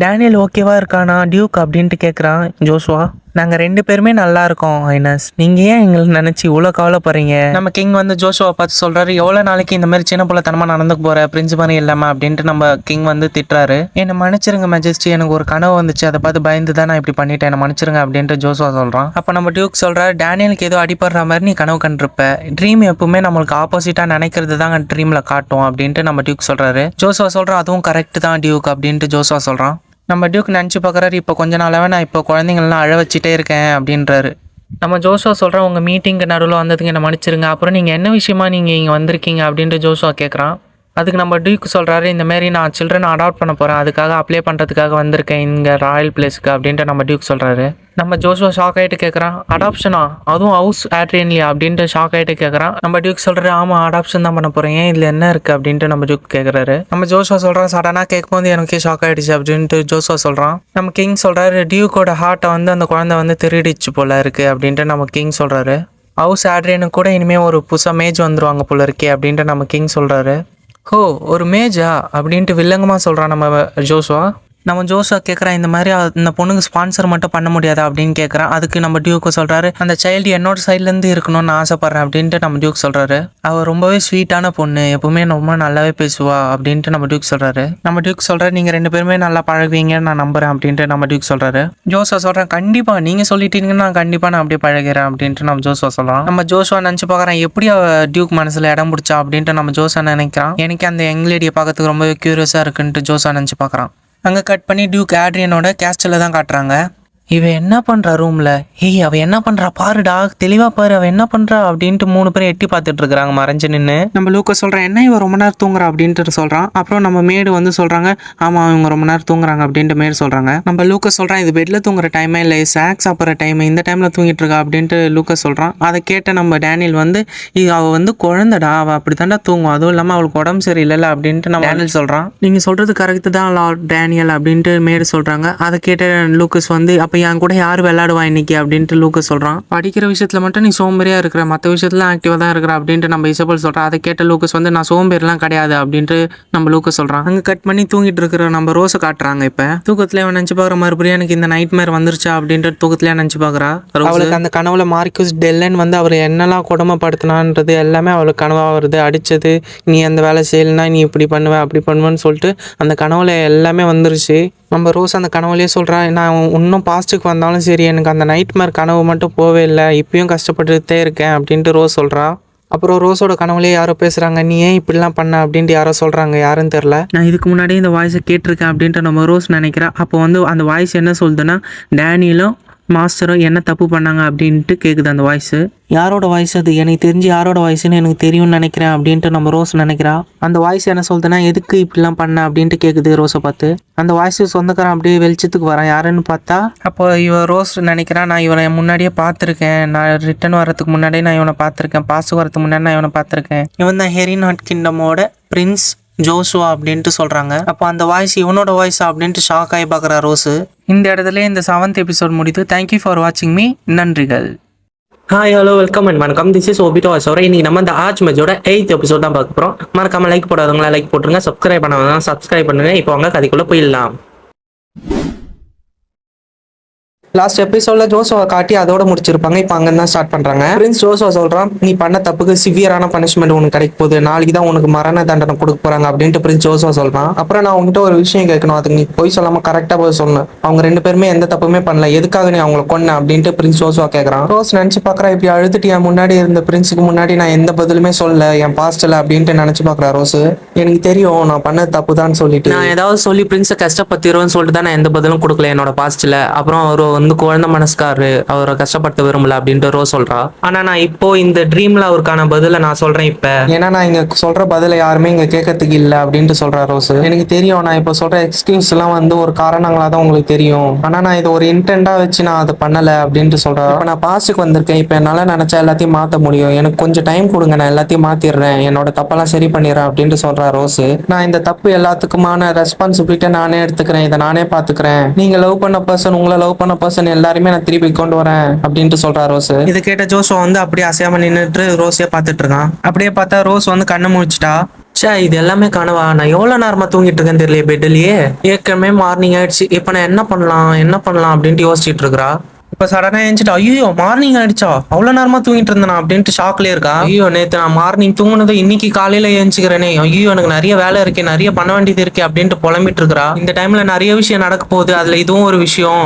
டேனியல் ஓகேவா இருக்கானா டியூக் அப்படின்ட்டு கேட்குறான் ஜோஷுவா. நாங்கள் 2 பேருமே நல்லா இருக்கோம் ஹைனஸ், நீங்கள் ஏன் எங்களை நினச்சி இவ்வளோ கவலைப்படுறீங்க? நம்ம கிங் வந்து ஜோஷுவா பார்த்து சொல்கிறாரு, எவ்வளோ நாளைக்கு இந்த மாதிரி சின்ன பிள்ளைத்தனமாக நடந்துக்கு போகிற பிரின்சிபல் இல்லாமல் அப்படின்ட்டு நம்ம கிங் வந்து திட்டுறாரு. என்னை மன்னிச்சிருங்க மெஜஸ்டி, எனக்கு ஒரு கனவு வந்துச்சு, அதை பார்த்து பயந்து தான் நான் இப்படி பண்ணிட்டேன், என்னை மன்னிச்சிருங்க அப்படின்ட்டு ஜோஷுவா சொல்கிறான். அப்போ நம்ம டியூக் சொல்கிறாரு, டேனியலுக்கு ஏதோ அடிப்படுற மாதிரி நீ கனவு கண்டிருப்ப, ட்ரீம் எப்பவுமே நம்மளுக்கு ஆப்போசிட்டாக நினைக்கிறது தாங்க ட்ரீமில் காட்டும் அப்படின்ட்டு நம்ம டியூக் சொல்கிறாரு. ஜோஷுவா சொல்கிறான், அதுவும் கரெக்ட் தான் டியூக் அப்படின்ட்டு ஜோஷுவா சொல்கிறான். நம்ம டியூக் நினச்சி பார்க்குறாரு, இப்போ கொஞ்ச நாளாகவே நான் இப்போ குழந்தைங்கள்லாம் அழ வச்சுட்டே இருக்கேன் அப்படின்றாரு. நம்ம ஜோஷுவா சொல்கிறேன், உங்கள் மீட்டிங்கு நடுவில் வந்ததுக்கு என்ன மன்னிச்சிருங்க, அப்புறம் நீங்கள் என்ன விஷயமா நீங்கள் இங்கே வந்திருக்கீங்க அப்படின்ட்டு ஜோஷுவா கேட்குறான். அதுக்கு நம்ம டியூக் சொல்கிறாரு, இந்த மாதிரி நான் சில்ட்ரன் அடாப்ட் பண்ண போகிறேன், அதுக்காக அப்ளை பண்ணுறதுக்காக வந்திருக்கேன் இங்கே ராயல் பிளேஸுக்கு அப்படின்ட்டு நம்ம டியூக் சொல்கிறாரு. நம்ம ஜோஷுவா ஷாக் ஆகிட்டு கேட்குறான், அடாப்ஷனா, அதுவும் ஹவுஸ் ஆட்ரியன்லையா அப்படின்ட்டு ஷாக் ஆகிட்டு கேட்குறான். நம்ம டியூக் சொல்கிறாரு, ஆமாம் அடாப்ஷன் தான் பண்ண போகிறேன், ஏன் இதில் என்ன இருக்குது அப்படின்ட்டு நம்ம டியூக் கேட்குறாரு. நம்ம ஜோஷுவா சொல்கிறான், சடனாக கேட்கும்போது எனக்கே ஷாக் ஆகிடுச்சு அப்படின்ட்டு ஜோஷுவா சொல்கிறான். நம்ம கிங் சொல்கிறாரு, டியூக்கோட ஹார்ட்டை வந்து அந்த குழந்தை வந்து திருடிச்சு போல இருக்குது அப்படின்ட்டு நம்ம கிங் சொல்கிறாரு. ஹவுஸ் ஆட்ரியனுக்கு கூட இனிமேல் ஒரு புதுசாக மேஜ் வந்துருவாங்க போல இருக்கே அப்படின்ட்டு நம்ம கிங் சொல்கிறாரு. ஹோ, ஒரு மேஜா அப்படின்ட்டு வில்லங்கமாக சொல்கிறான் நம்ம ஜோஷுவா. நம்ம ஜோஷுவா கேட்குறான், இந்த மாதிரி அந்த பொண்ணுக்கு ஸ்பான்சர் மட்டும் பண்ண முடியாதா அப்படின்னு கேட்குறான். அதுக்கு நம்ம டியூக்கு சொல்கிறாரு, அந்த சைல்டு என்னோட சைட்லேருந்து இருக்கணும்னு ஆசைப்பட்றேன் அப்படின்ட்டு நம்ம டியூக் சொல்கிறாரு. அவள் ரொம்பவே ஸ்வீட்டான பொண்ணு, எப்பவுமே ரொம்ப நல்லாவே பேசுவா அப்படின்ட்டு நம்ம டியூக் சொல்கிறாரு. நம்ம டியூக் சொல்கிறாரு, நீங்கள் 2 பேருமே நல்லா பழகுவீங்கன்னு நான் நம்புகிறேன் அப்படின்ட்டு நம்ம டியூக் சொல்கிறாரு. ஜோஷுவா சொல்கிறேன், கண்டிப்பாக நீங்கள் சொல்லிட்டீங்கன்னா நான் கண்டிப்பாக நான் அப்படியே பழகிறேன் அப்படின்ட்டு நம்ம ஜோஷுவா சொல்கிறான். நம்ம ஜோஷுவா நினச்சி பார்க்குறேன், எப்படி அவள் டியூக் மனசில் இடம் பிடிச்சா அப்படின்ட்டு நம்ம ஜோஷுவா நினைக்கிறான். எனக்கு அந்த யங் லேடியை பார்க்கறதுக்கு ரொம்பவே க்யூரியஸாக இருக்குன்ட்டு ஜோஷுவா நினச்சி பார்க்குறான். அங்கே கட் பண்ணி டியூக் ஆட்ரியனோட கேஸ்டில் தான் காட்டுறாங்க. இவன் என்ன பண்ணுறா ரூமில், ஏய் அவள் என்ன பண்ணுறா பாருடா, தெளிவாக பாரு அவள் என்ன பண்ணுறா அப்படின்ட்டு 3 பேரும் எட்டி பார்த்துட்டு இருக்கிறாங்க மறைஞ்சு நின்று. நம்ம லூக்கஸ் சொல்கிறேன், என்ன இவன் ரொம்ப நேரம் தூங்குறா அப்படின்ட்டு சொல்கிறான். அப்புறம் நம்ம மேடு வந்து சொல்கிறாங்க, ஆமாம் இவங்க ரொம்ப நேரம் தூங்குறாங்க அப்படின்ட்டு மேடு சொல்கிறாங்க. நம்ம லூக்கஸ் சொல்கிறான், இது பெட்டில் தூங்குற டைமே இல்லை, ஸ்நாக்ஸ் சாப்பிட்ற டைம், இந்த டைமில் தூங்கிட்டு இருக்கா அப்படின்ட்டு லூக்கஸ் சொல்கிறான். அதை கேட்ட நம்ம டேனியல் வந்து, இது அவள் வந்து குழந்தடா, அவள் அப்படி தாண்டா தூங்கும், அதுவும் இல்லாமல் அவளுக்கு உடம்பு சரியில்லை அப்படின்ட்டு நம்ம டேனியல் சொல்கிறான். நீங்கள் சொல்கிறது கரெக்டு தான் லார்ட் டேனியல் அப்படின்ட்டு மேடு சொல்கிறாங்க. அதை கேட்ட லூக்கஸ் வந்து, அப்போ அப்போ என் கூட யார் விளையாடுவா இன்னைக்கு அப்படின்ட்டு லூக்கஸ் சொல்கிறான். படிக்கிற விஷயத்தில் மட்டும் நீ சோம்பேறியாக இருக்கிற, மற்ற விஷயத்துல ஆக்டிவாக தான் இருக்கிற அப்படின்ட்டு நம்ம இசபெல் சொல்கிறான். அதை கேட்ட லூக்கஸ் வந்து நான் சோம்பேறிலாம் கிடையாது அப்படின்ட்டு நம்ம லூக்கஸ் சொல்கிறான். அங்கே கட் பண்ணி தூங்கிட்டு இருக்கிற நம்ம ரோஸை காட்டுறாங்க. இப்போ தூக்கத்தில் அவன் நினச்சி பார்க்குற மறுபடியும் எனக்கு இந்த நைட் மேர் வந்துருச்சா அப்படின்ட்டு தூக்கத்திலே நினச்சி பார்க்குறா. அவளுக்கு அந்த கனவுல மார்க்யூஸ் டெல்லன் வந்து அவர் என்னெல்லாம் கொடுமைப்படுத்தினான்றது எல்லாமே அவளுக்கு கனவாக வருது. அடித்தது, நீ அந்த வேலை செய்யலைன்னா நீ இப்படி பண்ணுவ அப்படி பண்ணுவேன்னு சொல்லிட்டு அந்த கனவுல எல்லாமே வந்துருச்சு. நம்ம ரோஸ் அந்த கனவுலேயே சொல்கிறா, நான் இன்னும் பாஸ்ட்டுக்கு வந்தாலும் சரி எனக்கு அந்த நைட் மேர் கனவு மட்டும் போவே இல்லை, இப்பயும் கஷ்டப்பட்டுட்டே இருக்கேன் அப்படின்ட்டு ரோஸ் சொல்கிறா. அப்புறம் ரோஸோட கனவுலேயே யாரோ பேசுகிறாங்க, நீ ஏன் இப்படிலாம் பண்ண அப்படின்ட்டு யாரோ சொல்கிறாங்க. யாருன்னு தெரில. நான் இதுக்கு முன்னாடியே இந்த வாய்ஸை கேட்டிருக்கேன் அப்படின்ட்டு நம்ம ரோஸ் நினைக்கிறா. அப்போ வந்து அந்த வாய்ஸ் என்ன சொல்லுதுன்னா, டேனியலும் மாஸ்டரும் என்ன தப்பு பண்ணாங்க அப்படின்ட்டு கேட்குது அந்த வாய்ஸு. யாரோட வாய்ஸ் அது? எனக்கு தெரிஞ்சு யாரோட வாய்ஸ்ன்னு எனக்கு தெரியும்னு நினைக்கிறேன் அப்படின்ட்டு நம்ம ரோஸ் நினைக்கிறா. அந்த வாய்ஸ் என்ன சொல்லுதுன்னா, எதுக்கு இப்படிலாம் பண்ண அப்படின்ட்டு கேட்குது ரோஸை பார்த்து. அந்த வாய்ஸ் சொந்தக்காரன் அப்படியே வெளிச்சத்துக்கு வரான். யாருன்னு பார்த்தா அப்போ இவன் ரோஸ் நினைக்கிறான், நான் இவனை முன்னாடியே பார்த்துருக்கேன், நான் ரிட்டர்ன் வரதுக்கு முன்னாடியே நான் இவனை பார்த்துருக்கேன், பாஸ் வரதுக்கு முன்னாடி நான் இவனை பார்த்துருக்கேன், இவன் தான் ஹெரி நாட் கிங்டமோட பிரின்ஸ் ஜோஷுவா அப்படின்ட்டு சொல்கிறாங்க. அப்போ அந்த வாய்ஸ் இவனோட வாய்ஸ் அப்படின்ட்டு ஷாக் ஆகி பார்க்குறா ரோஸு. இந்த இடத்துல இந்த 7th எபிசோட் முடியுது. தேங்க்யூ ஃபார் வாட்சிங் மீ. நன்றிகள். ஹாய் ஹலோ வெல்கம் அண்ட் வணக்கம். திஸ் இஸ் ஓபிட்டோ அசோரா. இன்னைக்கு நம்ம இந்த ஆர்ச் மேட்சோட 8th எபிசோட் தான் பார்க்க போகிறோம். மறக்காம லைக் போடாதவங்களா லைக் போட்டுருங்க, சப்ஸ்கிரைப் பண்ணாதவங்க சப்ஸ்கிரைப் பண்ணுங்க. இப்போ அவங்க கதைக்குள்ளே போயிடலாம். லாஸ்ட் எபிசோட்ல ஜோஷுவா காட்டி அதோட முடிச்சிருப்பாங்க. இப்போ அங்கே தான் ஸ்டார்ட் பண்றாங்க. பிரின்ஸ் ஜோஷுவா சொல்றான், நீ பண்ண தப்புக்கு சிவியரான பனிஷ்மெண்ட் உனக்கு கிடைக்க போகுது, நாளைக்கு தான் உனக்கு மரண தண்டனை கொடுக்க போறாங்க அப்படின்ட்டு பிரின்ஸ் ஜோஷுவா சொல்றான். அப்புறம் நான் உங்ககிட்ட ஒரு விஷயம் கேட்கணும், அதுக்கு நீ போய் சொல்லாம கரெக்டா போய் சொல்லணும். அவங்க 2 பேருமே எந்த தப்புமே பண்ணல, எதுக்காக நீ அவங்களை கொன்ன அப்படின்ட்டு பிரின்ஸ் ஜோஷுவா கேட்கறான். ரோஸ் நினைச்சு பாக்குறா, இப்படி அழுதுட்டு என் முன்னாடி இருந்த பிரின்ஸுக்கு முன்னாடி நான் எந்த பதிலுமே சொல்ல என் பாஸ்ட்ல அப்படின்ட்டு நினைச்சு பாக்குறா ரோஸ். எனக்கு தெரியும் நான் பண்ண தப்பு தான் சொல்லிட்டு, நான் ஏதாவது சொல்லி பிரின்ஸை கஷ்டப்பத்திருவேன்னு சொல்லிட்டு தான் நான் எந்த பதிலும் கொடுக்கல என்னோட பாஸ்ட்ல. அப்புறம் அவர் வந்து குழந்தை மனசுக்காரு, அவரை கஷ்டப்படுத்த விரும்பல அப்படின்ட்டு ரோஸ் சொல்றா. ஆனா நான் இப்போ இந்த ட்ரீம்ல அவருக்கான பதில நான் சொல்றேன் இப்ப, ஏன்னா நான் இங்க சொல்ற பதில யாருமே இங்க கேட்கறதுக்கு இல்ல அப்படின்ட்டு சொல்றா ரோஸ். எனக்கு தெரியும் நான் இப்போ சொல்ற எக்ஸ்கியூஸ் எல்லாம் வந்து ஒரு காரணங்களா தான் உங்களுக்கு தெரியும், ஆனா நான் இது ஒரு இன்டென்டா வச்சு நான் அதை பண்ணல அப்படின்ட்டு சொல்றா. இப்ப நான் பாஸ்டுக்கு வந்திருக்கேன், இப்ப என்னால நினைச்சா எல்லாத்தையும் மாத்த முடியும், எனக்கு கொஞ்சம் டைம் கொடுங்க, நான் எல்லாத்தையும் மாத்திடுறேன், என்னோட தப்பெல்லாம் சரி பண்ணிடுறேன் அப்படின்ட்டு சொல்றா ரோஸ். நான் இந்த தப்பு எல்லாத்துக்குமான ரெஸ்பான்சிபிலிட்டியை நானே எடுத்துக்கிறேன், இதை நானே பாத்துக்கிறேன், நீங்க லவ் பண்ண பர்சன், உங்களை லவ் பண்ண பர்சன் எல்லாருமே நான் திருப்பி கொண்டு வரேன் அப்படின்ட்டு சொல்றா ரோஸ். இதை கேட்ட ஜோஷுவா வந்து அப்படியே அசையாம நின்றுட்டு ரோஸையே பார்த்துட்டு இருக்கான். அப்படியே பார்த்தா ரோஸ் வந்து கண்ணை முடிச்சிட்டா. சே, இது எல்லாமே கனவா? நான் எவ்வளவு நேரமா தூங்கிட்டு இருக்கேன்னு தெரியல பெட்லயே. ஏற்கனவே மார்னிங் ஆயிடுச்சு, இப்ப நான் என்ன பண்ணலாம் அப்படின்ட்டு யோசிச்சுட்டு இருக்கிறா. இப்ப சடனா எழுந்துட்டா, ஐயோ மார்னிங் ஆயிடுச்சா, அவ்வளவு நேரமா தூங்கிட்டு இருந்தேன் அப்படின்ட்டு ஷாக்லயே இருக்கா. ஐயோ நேத்து நான் மார்னிங் தூங்குனது இன்னைக்கு காலையில எழுந்துக்கிறேனே, ஐயோ எனக்கு நிறைய வேலை இருக்கு, நிறைய பண்ண வேண்டியது இருக்கு அப்படின்ட்டு புலம்பிட்டு இருக்கிறா. இந்த டைம்ல நிறைய விஷயம் நடக்க போகுது, அதுல இதுவும் ஒரு விஷயம்.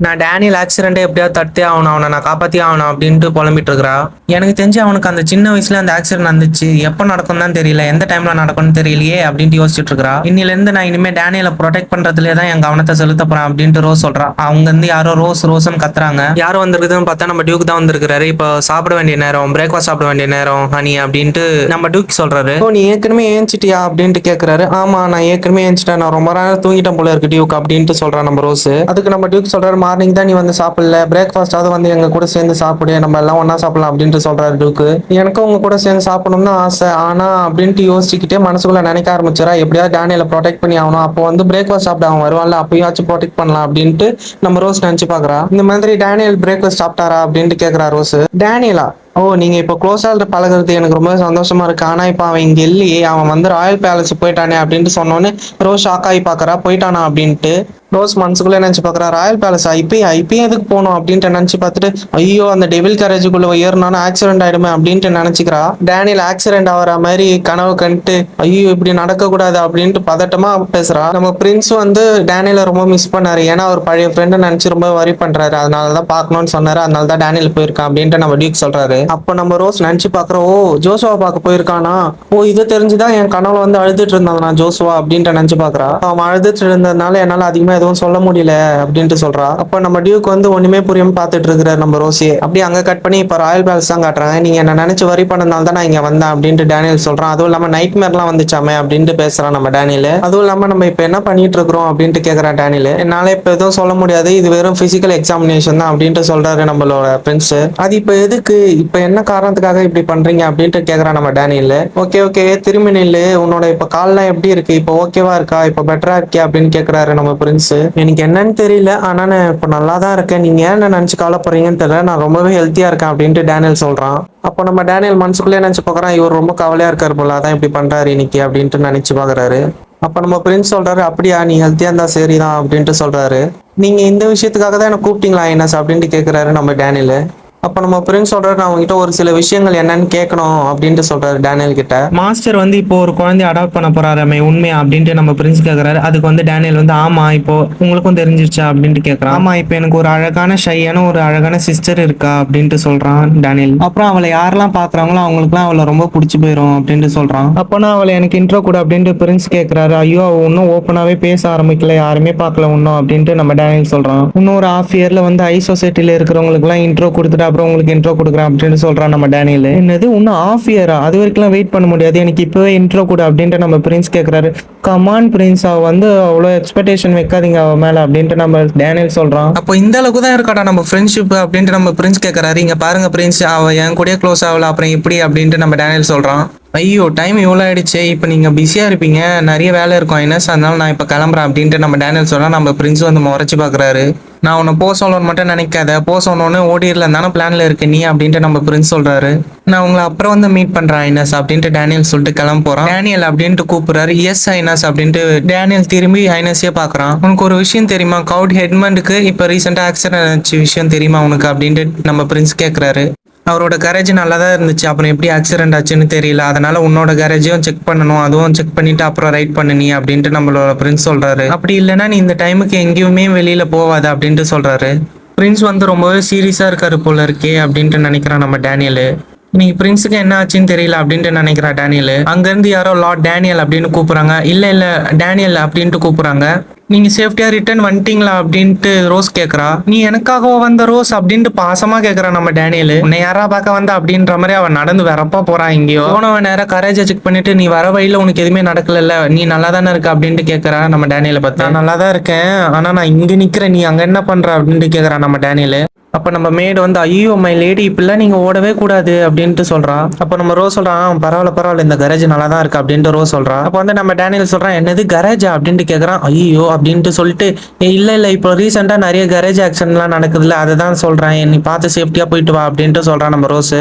நான் டேனியல் ஆக்சிடென்ட்டை எப்படியாவது தடுத்தே ஆகணும், அவனை நான் காப்பாற்றி ஆகணும் அப்படின்ட்டு புலம்பிட்டு இருக்கிறா. எனக்கு தெரிஞ்சு அவனுக்கு அந்த சின்ன வயசுல அந்த ஆக்சிடென்ட் நடந்துச்சு, எப்போ நடக்கும் தான் தெரியல, எந்த டைம்ல நடக்கும்னு தெரியலையே அப்படின்ட்டு யோசிச்சுட்டு இருக்கிறா. இன்னிலேருந்து நான் இனிமேல் டேனியலை ப்ரொடெக்ட் பண்றதுலேயே தான் என் கவனத்தை செலுத்த போறேன் அப்படின்ட்டு ரோஸ் சொல்றா. அவங்க வந்து யாரோ ரோஸ்ன்னு கத்துறாங்க. யாரும் வந்திருக்குதுன்னு பார்த்தா நம்ம டியூக் தான் வந்திருக்கிறாரு. இப்போ சாப்பிட வேண்டிய நேரம், பிரேக்ஃபாஸ்ட் சாப்பிட வேண்டிய நேரம் ஹனி அப்படின்ட்டு நம்ம டியூக் சொல்றாரு. ஓ நீ ஏற்கனவே ஏஞ்சிட்டியா அப்படின்ட்டு கேட்கறாரு. ஆமா நான் ஏற்கனவே ஏஞ்சிட்டேன், நான் ரொம்ப நேரம் தூங்கிட்டேன் போல இருக்கு டியூக் அப்படின்ட்டு சொல்றா நம்ம ரோஸ். அதுக்கு நம்ம டியூக் சொல்றாரு, மார்னிங் தான் நீ வந்து சாப்பிடல, பிரேக்ஃபாஸ்டாவது வந்து எங்க கூட சேர்ந்து சாப்பிடு, நம்ம எல்லாம் ஒன்னா சாப்பிடலாம் அப்படின்ட்டு சொல்றாரு டியூக்கு. எனக்கும் உங்க கூட சேர்ந்து சாப்பிடணும்னு ஆசை, ஆனா அப்படின்ட்டு யோசிச்சுக்கிட்டே மனசுக்குள்ள நினைக்க ஆரம்பிச்சிடா, எப்படியாவது டேனியலை ப்ரொடெக்ட் பண்ணி ஆகணும், அப்போ வந்து பிரேக்ஃபாஸ்ட் சாப்பிட அவன் வருவான்ல, அப்பயாச்சும் ப்ரொடெக்ட் பண்ணலாம் அப்படின்ட்டு நம்ம ரோஸ் நினைச்சு பாக்குறா. இந்த மாதிரி டேனியல் பிரேக்ஃபாஸ்ட் சாப்பிட்டாரா அப்படின்ட்டு கேக்குறா ரோஸ். டேனியலா? ஓ நீங்க இப்போ க்ளோஸா பழகிறது எனக்கு ரொம்ப சந்தோஷமா இருக்கு, ஆனா இப்போ அவன் இங்க இல்லையே, அவன் வந்து ராயல் பேலஸ் போயிட்டானே அப்படின்ட்டு சொன்னோன்னு ரோஸ் ஷாக் ஆகி பாக்குறா, போயிட்டானா அப்படின்ட்டு. ரோஸ் மனசுக்குள்ளே நினைச்சு பாக்குறா, ராயல் பேலஸா, இப்பயும் எதுக்கு போகணும் அப்படின்ட்டு நினைச்சு பார்த்துட்டு, ஐயோ அந்த டெவில் கேரேஜுக்குள்ள ஏறினாலும் ஆக்சிடென்ட் ஆயிடுமே அப்படின்ட்டு நினைச்சுக்கிறா. டேனியல் ஆக்சிடென்ட் ஆகிற மாதிரி கனவு கண்டுட்டு ஐயோ இப்படி நடக்க கூடாது அப்படின்ட்டு பதட்டமா பேசுறா. நம்ம பிரின்ஸ் வந்து டேனியலை ரொம்ப மிஸ் பண்ணாரு, ஏன்னா அவர் பழைய ஃப்ரெண்டு நினைச்சு ரொம்ப வரி பண்றாரு, அதனாலதான் பார்க்கணும்னு சொன்னாரு, அதனாலதான் டேனியல் போயிருக்கான் அப்படின்ட்டு நம்ம டியூக் சொல்றாரு. அப்ப நம்ம ரோஸ் நினைச்சு பாக்குறோம், ஓ ஜோசுவா பார்க்க போயிருக்கானா, ஓ இது தெரிஞ்சுதான் என் கனவுல வந்து அழுதுட்டு இருந்தாங்க நான் ஜோசுவா அப்படின்ட்டு நினைச்சு பாக்குறா. அவன் அழுதுட்டு இருந்ததுனால என்னால அதிகமா எதுவும் சொல்ல முடியல அப்படின்ட்டு சொல்றா. அப்ப நம்ம டியூக் வந்து ஒண்ணுமே புரியாம பாத்துட்டு இருக்கிறார் நம்ம ரோசியே. அப்படியே அங்க கட் பண்ணி இப்ப ராயல் பேலஸ் தான் காட்டுறாங்க. நீங்க என்ன நினைச்சு வரி பண்ணனால தான் நான் இங்க வந்தேன் அப்படின்ட்டு டேனியல் சொல்றான். அதுவும் இல்லாம நைட் மேர்லாம் வந்துச்சாமே அப்படின்ட்டு பேசுறான் நம்ம டேனியல். அதுவும் இல்லாம நம்ம இப்ப என்ன பண்ணிட்டு இருக்கிறோம் அப்படின்ட்டு கேக்குறான் டேனியல். என்னால இப்ப எதுவும் சொல்ல முடியாது, இது வெறும் பிசிக்கல் எக்ஸாமினேஷன் தான் அப்படின்ட்டு சொல்றாரு நம்மளோட பிரின்ஸ். அது இப்ப எதுக்கு, இப்ப என்ன காரணத்துக்காக இப்படி பண்றீங்க அப்படின்ட்டு கேக்குறான் நம்ம டேனியல். ஓகே ஓகே திரும்பி நில்லு, உன்னோட இப்ப கால்லாம் எப்படி இருக்கு, இப்ப ஓகேவா இருக்கா, இப்ப பெட்டரா இருக்கே அப்படின்னு கேக்குறாரு நம்ம பிரின்ஸ். எனக்கு என்னன்னு தெரியல, ஆனா நான் இப்ப நல்லா தான் இருக்கேன், நீங்க ஏன் நினைச்சு கவலைப்படுறீங்கன்னு தெரியல, நான் ரொம்பவே ஹெல்த்தியா இருக்கேன் அப்படின்ட்டு டேனியல் சொல்றான். அப்போ நம்ம டேனியல் மனசுக்குள்ளே நினைச்சு பாக்குறான், இவர் ரொம்ப கவலையா இருக்காரு போல, அதான் இப்படி பண்றாரு இன்னைக்கு அப்படின்ட்டு நினைச்சு பாக்குறாரு. அப்ப நம்ம பிரின்ஸ் சொல்றாரு, அப்படியா நீ ஹெல்த்தியா இருந்தா சரிதான் அப்படின்ட்டு சொல்றாரு. நீங்க இந்த விஷயத்துக்காக தான் என்ன கூப்பிட்டீங்களா ஐனஸ் அப்படின்ட்டு கேக்குறாரு நம்ம டேனியல். அப்ப நம்ம பிரின்ஸ் சொல்றாரு, நான் உங்ககிட்ட ஒரு சில விஷயங்கள் என்னன்னு கேட்கணும் அப்படின்ட்டு சொல்றாரு டேனியல் கிட்ட. மாஸ்டர் வந்து இப்போ ஒரு குழந்தைய அடாப்ட் பண்ண போறாருமே உண்மையா அப்படின்ட்டு நம்ம பிரின்ஸ் கேக்குறாரு. அதுக்கு வந்து டேனியல் வந்து ஆமா இப்போ உங்களுக்கும் தெரிஞ்சிருச்சா அப்படின்ட்டு கேக்குறான். ஆமா இப்போ எனக்கு ஒரு அழகான ஷையான ஒரு அழகான சிஸ்டர் இருக்கா அப்படின்ட்டு சொல்றான் டேனியல். அப்புறம் அவளை யாரெல்லாம் பாக்குறாங்களோ அவங்களுக்குலாம் அவளை ரொம்ப பிடிச்சி போயிடும் அப்படின்ட்டு சொல்றான். அப்போனா அவளை எனக்கு இன்ட்ரோ கூட அப்படின்ட்டு பிரின்ஸ் கேக்குறாரு. ஐயோ அவ இன்னும் ஓப்பனாவே பேச ஆரம்பிக்கல, யாருமே பார்க்கல இன்னும் அப்படின்ட்டு நம்ம டேனியல் சொல்றான். இன்னும் ஒரு ஹாஃப் இயர்ல வந்து ஐ சொசைட்டில இருக்கிறவங்களுக்கு எல்லாம் இன்ட்ரோ கொடுத்துட்டு அப்புறம் உங்களுக்கு இன்ட்ரோ கொடுக்குறேன் அப்படின்னு சொல்றான் நம்ம டேனியல். என்னது இன்னும் ஹாஃப் இயரா, அது வரைக்கும் வெயிட் பண்ண முடியாது, எனக்கு இப்பவே இன்ட்ரோ கொடு அப்படின்ட்டு நம்ம பிரின்ஸ் கேட்கறாரு. கமான் பிரின்ஸ், அவ வந்து அவ்வளோ எக்ஸ்பெக்டேஷன் வைக்காதீங்க அவ மேல அப்படின்ட்டு நம்ம டேனியல் சொல்றான். அப்போ இந்த அளவுக்கு தான் இருக்காடா நம்ம ஃப்ரெண்ட்ஷிப் அப்படின்ட்டு நம்ம பிரின்ஸ் கேட்கறாரு. இங்க பாருங்க பிரின்ஸ், அவ என் கூட க்ளோஸ் ஆகல அப்புறம் எப்படி அப்படின்ட்டு நம்ம டேனியல் சொல்றான். ஐயோ டைம் இவ்வளோ ஆயிடுச்சு, இப்போ நீங்கள் பிஸியாக இருப்பீங்க, நிறைய வேலை இருக்கும் ஐனஸ், அதனால நான் இப்போ கிளம்புறேன் அப்படின்ட்டு நம்ம டேனியல் சொன்னால் நம்ம பிரின்ஸ் வந்து முறைச்சி பார்க்குறாரு. நான் உன்னை போக சொல்லணும்னு மட்டும் நினைக்காத, போக சொன்னோன்னு ஓடிடலாம் தானே பிளானில் இருக்கு நீ அப்படின்ட்டு நம்ம பிரின்ஸ் சொல்கிறாரு. நான் உங்களை அப்புறம் வந்து மீட் பண்ணுறேன் ஐனஸ் அப்படின்ட்டு டேனியல் சொல்லிட்டு கிளம்ப போகிறான். டேனியல் அப்படின்ட்டு கூப்பிடுறாரு. எஸ் ஐனஸ் அப்படின்ட்டு டேனியல் திரும்பி ஐனஸே பார்க்குறான். உனக்கு ஒரு விஷயம் தெரியுமா, கவுட் ஹெட்மண்டுக்கு இப்போ ரீசெண்டாக ஆக்சிடென்ட் ஆச்சு விஷயம் தெரியுமா உனக்கு அப்படின்ட்டு நம்ம பிரின்ஸ் கேட்குறாரு. அவரோட கரேஜ் நல்லா தான் இருந்துச்சு, அப்புறம் எப்படி ஆக்சிடென்ட் ஆச்சுன்னு தெரியல, அதனால உன்னோட கரேஜையும் செக் பண்ணணும், அதுவும் செக் பண்ணிட்டு அப்புறம் ரைட் பண்ணு நீ அப்படின்ட்டு நம்மளோட பிரின்ஸ் சொல்றாரு. அப்படி இல்லைன்னா நீ இந்த டைமுக்கு எங்கேயுமே வெளியில போவாத அப்படின்ட்டு சொல்றாரு. பிரின்ஸ் வந்து ரொம்பவே சீரியஸா இருக்காரு போல இருக்கே அப்படின்ட்டு நினைக்கிறான் நம்ம டேனியல். இன்னைக்கு பிரின்ஸுக்கு என்ன ஆச்சுன்னு தெரியல அப்படின்ட்டு நினைக்கிறா டேனியல். அங்கேருந்து யாரோ லார்ட் டேனியல் அப்படின்னு கூப்பிடுறாங்க. இல்லை டேனியல் அப்படின்ட்டு கூப்பிடுறாங்க. நீங்க சேஃப்டியா ரிட்டர்ன் வந்துட்டீங்களா அப்படின்ட்டு ரோஸ் கேட்கறா. நீ எனக்காக வந்த ரோஸ் அப்படின்ட்டு பாசமா கேட்கறா நம்ம டேனியல். உன்னை யாரா பார்க்க வந்தா அப்படின்ற மாதிரி அவன் நடந்து வரப்பா போறான். இங்கேயோ போனவன் நேரம் கரேஜை செக் பண்ணிட்டு நீ வர வழியில உனக்கு எதுவுமே நடக்கல, நீ நல்லா தானே இருக்க அப்படின்ட்டு கேட்கறா நம்ம டேனியலை பார்த்து. நான் நல்லா தான் இருக்கேன், ஆனா நான் இங்க நிக்கிறேன், நீ அங்க என்ன பண்ற அப்படின்ட்டு கேட்கறான் நம்ம டேனியல். அப்ப நம்ம மேடு வந்து ஐயோ மை லேடி இப்பெல்லாம் நீங்க ஓடவே கூடாது அப்படின்ட்டு சொல்றான். அப்ப நம்ம ரோஸ் சொல்றான், பரவாயில்ல இந்த கரேஜ் நல்லா தான் இருக்கு அப்படின்ட்டு ரோஸ் சொல்றான். அப்ப வந்து நம்ம டேனியல் சொல்றான், என்னது கரேஜா அப்படின்ட்டு கேக்குறான். ஐயோ அப்படின்ட்டு சொல்லிட்டு இல்ல இப்போ ரீசெண்டா நிறைய கரேஜ் ஆக்ஷன்லாம் நடக்குதுல்ல, அதை தான் சொல்றேன், நீ பார்த்து சேஃப்டியா போயிட்டு வா அப்படின்ட்டு சொல்றான் நம்ம ரோஸ்.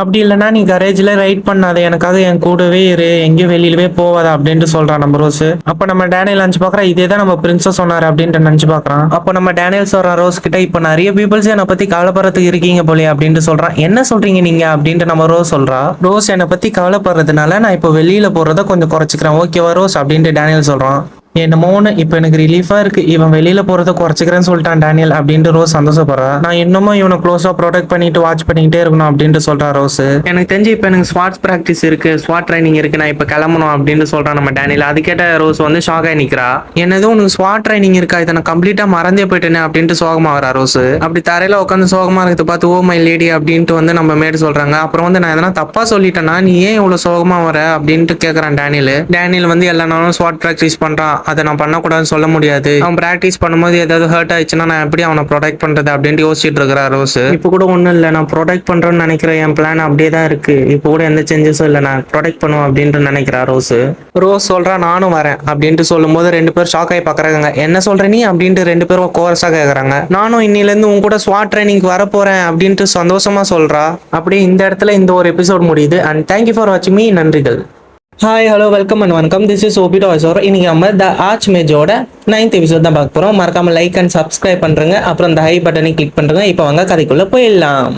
அப்படி இல்லைன்னா நீ கரேஜ்ல ரைட் பண்ணாத, எனக்காக என் கூடவே இரு, எங்கேயும் வெளியிலவே போவாத அப்படின்ட்டு சொல்றான் நம்ம ரோஸ். அப்ப நம்ம டேனியல் நினைச்சு பாக்குறான், இதே தான் நம்ம பிரின்ஸஸ் சொன்னாரு அப்படின்ட்டு நினைச்சு பாக்குறான். அப்ப நம்ம டேனியல் சொல்றான் ரோஸ் கிட்ட, இப்ப நிறைய பீப்புள்ஸ் என்னை பத்தி கவலைப்படுறதுக்கு இருக்கீங்க போலே அப்படின்ட்டு சொல்றான். என்ன சொல்றீங்க நீங்க அப்படின்ட்டு நம்ம ரோஸ் சொல்றா. ரோஸ் என்னை பத்தி கவலைப்படுறதுனால நான் இப்போ வெளியில போறதை கொஞ்சம் குறைச்சிக்கிறேன், ஓகேவா ரோஸ் அப்படின்ட்டு டேனியல் சொல்றான். என்னமோன்னு இப்போ எனக்கு ரிலீஃபா இருக்கு, இவன் வெளியில போறதை குறைச்சிக்கிறேன்னு சொல்லிட்டான் டேனியல் அப்படின்ட்டு ரோஸ் சந்தோஷப்படுறா. நான் இன்னமும் இவனை க்ளோஸா ப்ரொடெக்ட் பண்ணிட்டு வாட்ச் பண்ணிக்கிட்டே இருக்கணும் அப்படின்ட்டு சொல்றா ரோஸ். எனக்கு தெரிஞ்சு இப்போ எனக்கு ஸ்வாட் ப்ராக்டிஸ் இருக்கு, ஸ்வாட் ட்ரைனிங் இருக்கு, நான் இப்போ கிளம்பணும் அப்படின்னு சொல்றான் நம்ம டேனியல். அது கேட்ட ரோஸ் வந்து ஷாக் ஆகி நிக்கிறா. என்னது உனக்கு ஸ்வாட் ட்ரைனிங் இருக்கா, இதை நான் கம்ப்ளீட்டா மறந்தே போயிட்டேனே அப்படின்ட்டு சோகமா வரா ரோஸ். அப்படி தரையில உட்காந்து சோகமா இருக்கிறத பார்த்து ஓ மை லேடி அப்படின்ட்டு வந்து நம்ம மேடு சொல்றாங்க. அப்புறம் வந்து நான் எதனா தப்பா சொல்லிட்டேன்னா நீ ஏன் இவ்வளவு சோகமா வர அப்படின்ட்டு கேட்கறான் டேனியல். டேனியல் வந்து எல்லா நாளும் ஸ்வாட் ப்ராக்டிஸ் பண்றான், அதை நான் பண்ணக்கூடாதுன்னு சொல்ல முடியாது, அவன் பிராக்டிஸ் பண்ணும்போது ஏதாவது ஹர்ட் ஆயிடுச்சுன்னா நான் எப்படி அவனை ப்ரொடெக்ட் பண்றது அப்படின்ட்டு யோசிச்சுட்டு இருக்கிறா ரோஸ். இப்போ கூட ஒன்றும் இல்லை, நான் ப்ரொடெக்ட் பண்றேன்னு நினைக்கிறேன், என் பிளான் அப்படியே தான் இருக்கு, இப்போ கூட எந்த சேஞ்சஸும் இல்லை, நான் ப்ரொடெக்ட் பண்ணுவேன் அப்படின்ட்டு நினைக்கிறா ரோஸ். ரோஸ் சொல்றா நானும் வரேன் அப்படின்ட்டு சொல்லும் போது ரெண்டு பேரும் ஷாக் ஆகி பாக்குறாங்க. என்ன சொல்ற நீ அப்படின்ட்டு ரெண்டு பேரும் கோரஸா கேட்கறாங்க. நானும் இன்னில இருந்து உங்க கூட ஸ்வாட் ட்ரைனிங்க்கு வர போறேன் அப்படின்ட்டு சந்தோஷமா சொல்றா. அப்படியே இந்த இடத்துல இந்த ஒரு எபிசோட் முடியுது. அண்ட் தேங்க்யூ ஃபார் வாட்சிங் மீ, நன்றிகள். ஹாய் ஹலோ வெல்கம் அண்ட் வணக்கம், திஸ் இஸ் ஓபி டாய்ஸ். இன்னைக்கு நம்ம த ஆர்ச்மேஜோட 9th எபிசோட் தான் பார்க்க போறோம். மறக்காம லைக் அண்ட் சப்ஸ்கிரைப் பண்றேங்க, அப்புறம் இந்த ஹை பட்டனை கிளிக் பண்றேங்க. இப்போ வாங்க கதைக்குள்ள போயிடலாம்.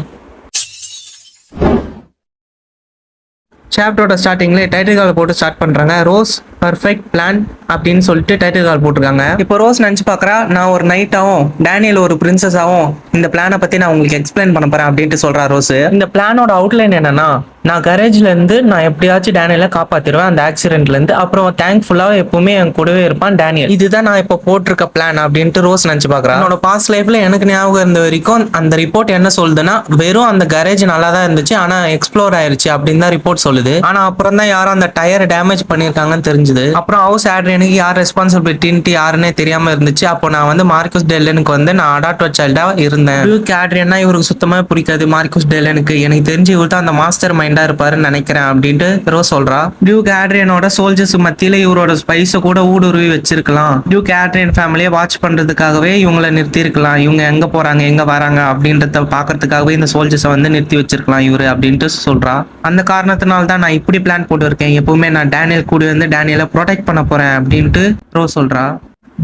சாப்டரோட ஸ்டார்டிங்ல டைட்டில் கால் போட்டு ஸ்டார்ட் பண்றாங்க. ரோஸ் பர்ஃபெக்ட் பிளான் அப்படின்னு சொல்லிட்டு டைட்டில் கால் போட்டிருக்காங்க. இப்போ ரோஸ் நினைச்சு பாக்குறா, நான் ஒரு நைட்டாவும் டேனியல் ஒரு பிரின்சஸாவும் இந்த பிளானை பத்தி நான் உங்களுக்கு எக்ஸ்பிளைன் பண்ண போறேன் அப்படின்ட்டு சொல்றா ரோஸ். இந்த பிளானோட அவுட்லைன் என்னன்னா, நான் கரேஜ்ல இருந்து நான் எப்படியாச்சும் டேனியலை காப்பாத்திடுவேன் அந்த ஆக்சிடென்ட்ல இருந்து, அப்புறம் தேங்க்ஃபுல்லா எப்பவுமே என் கூடவே இருப்பான் டேனியல், இதுதான் நான் இப்போ போட்டிருக்க பிளான் அப்படின்ட்டு ரோஸ் நினைச்சு பாக்குறேன். என்னோட பாஸ்ட் லைஃப்ல எனக்கு ஞாபகம் இருந்த வரைக்கும் அந்த ரிப்போர்ட் என்ன சொல்லுதுன்னா, வெறும் அந்த கரேஜ் நல்லா தான் இருந்துச்சு, ஆனா எக்ஸ்ப்ளோர் ஆயிருச்சு அப்படின்னு தான் ரிப்போர்ட் சொல்லுது. ஆனா அப்புறம் தான் யாரும் அந்த டயர் டேமேஜ் பண்ணிருக்காங்கன்னு தெரிஞ்சு புரிஞ்சுது. அப்புறம் ஹவுஸ் ஆட்ரியனுக்கு யார் ரெஸ்பான்சிபிலிட்டின்ட்டு யாருன்னே தெரியாம இருந்துச்சு. அப்போ நான் வந்து மார்க்கஸ் டெல்லனுக்கு வந்து நான் அடாப்ட் சைல்டா இருந்தேன். டியூக் ஆட்ரியன்னா இவருக்கு சுத்தமா பிடிக்காது மார்க்கஸ் டெல்லனுக்கு. எனக்கு தெரிஞ்சு இவர் தான் அந்த மாஸ்டர் மைண்டா இருப்பாருன்னு நினைக்கிறேன் அப்படின்ட்டு ரோஸ் சொல்றா. டியூக் ஆட்ரியனோட சோல்ஜர்ஸ் மத்தியில இவரோட ஸ்பைஸை கூட ஊடுருவி வச்சிருக்கலாம். டியூக் ஆட்ரியன் ஃபேமிலியை வாட்ச் பண்றதுக்காகவே இவங்களை நிறுத்தி இருக்கலாம். இவங்க எங்க போறாங்க எங்க வராங்க அப்படின்றத பாக்குறதுக்காகவே இந்த சோல்ஜர்ஸை வந்து நிறுத்தி வச்சிருக்கலாம் இவரு அப்படின்ட்டு சொல்றா. அந்த காரணத்தினால தான் நான் இப்படி பிளான் போட்டு இருக்கேன். எப்பவுமே நான் டேனியல் கூட வந்து டேனியலை ப்ரொடெக்ட் பண்ண போறேன் அப்படின்ட்டு ரோஸ் சொல்றா.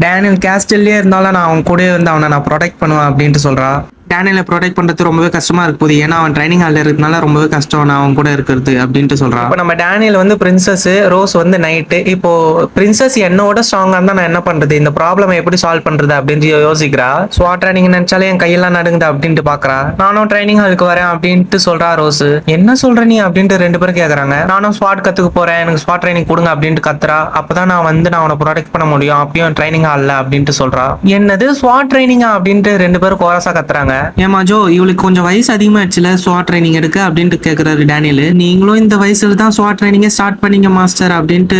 டேனியல் கேஸ்டல்லே இருந்தாலும் நான் அவன் கூட இருந்து அவனை நான் ப்ரொடெக்ட் பண்ணுவேன் அப்படின்ட்டு சொல்றா. டேனியலை ப்ரொடெக்ட் பண்றது ரொம்பவே கஷ்டமா இருக்கு போது, ஏன்னா அவன் ட்ரைனிங் ஹாலில் இருக்கிறதுனால ரொம்பவே கஷ்டம் நான் அவன் கூட இருக்கிறது அப்படின்ட்டு சொல்றான். இப்போ நம்ம டேனியல் வந்து பிரின்சஸ், ரோஸ் வந்து நைட்டு. இப்போ பிரின்சஸ் என்னோட ஸ்ட்ராங்கா இருந்தா நான் என்ன பண்றது, இந்த ப்ராப்ளம் எப்படி சால்வ் பண்றது அப்படின்னு யோசிக்கிறா. ஸ்வாட் ட்ரைனிங் நினைச்சாலே என் கையெல்லாம் நடுங்குது அப்படின்ட்டு பாக்குறா. நானும் ட்ரைனிங் ஹாலுக்கு வரேன் அப்படின்ட்டு சொல்றா ரோஸ். என்ன சொல்ற நீ அப்படின்ட்டு ரெண்டு பேரும் கேக்குறாங்க. நானும் ஸ்வாட் கத்துக்க போறேன், எனக்கு ஸ்வாட் ட்ரைனிங் கொடுங்க அப்படின்ட்டு கத்துறா. அப்பதான் நான் வந்து நான் அவனை ப்ரொடெக்ட் பண்ண முடியும் அப்பயும் ட்ரைனிங் ஹால்ல அப்படின்ட்டு சொல்றா. என்னது ஸ்வாட் ட்ரைனிங்கா அப்படின்ட்டு ரெண்டு பேரும் கோரஸா கத்துறாங்க. ஏமா ஜோ, இவளுக்கு கொஞ்சம் வயசு அதிகமாயிடுச்சுல ஸ்வாட் ட்ரைனிங் எடுக்க அப்படின்ட்டு கேக்குறாரு டேனியல். நீங்களும் இந்த வயசுல தான் ஸ்வாட் ட்ரைனிங்க ஸ்டார்ட் பண்ணீங்க மாஸ்டர் அப்படின்ட்டு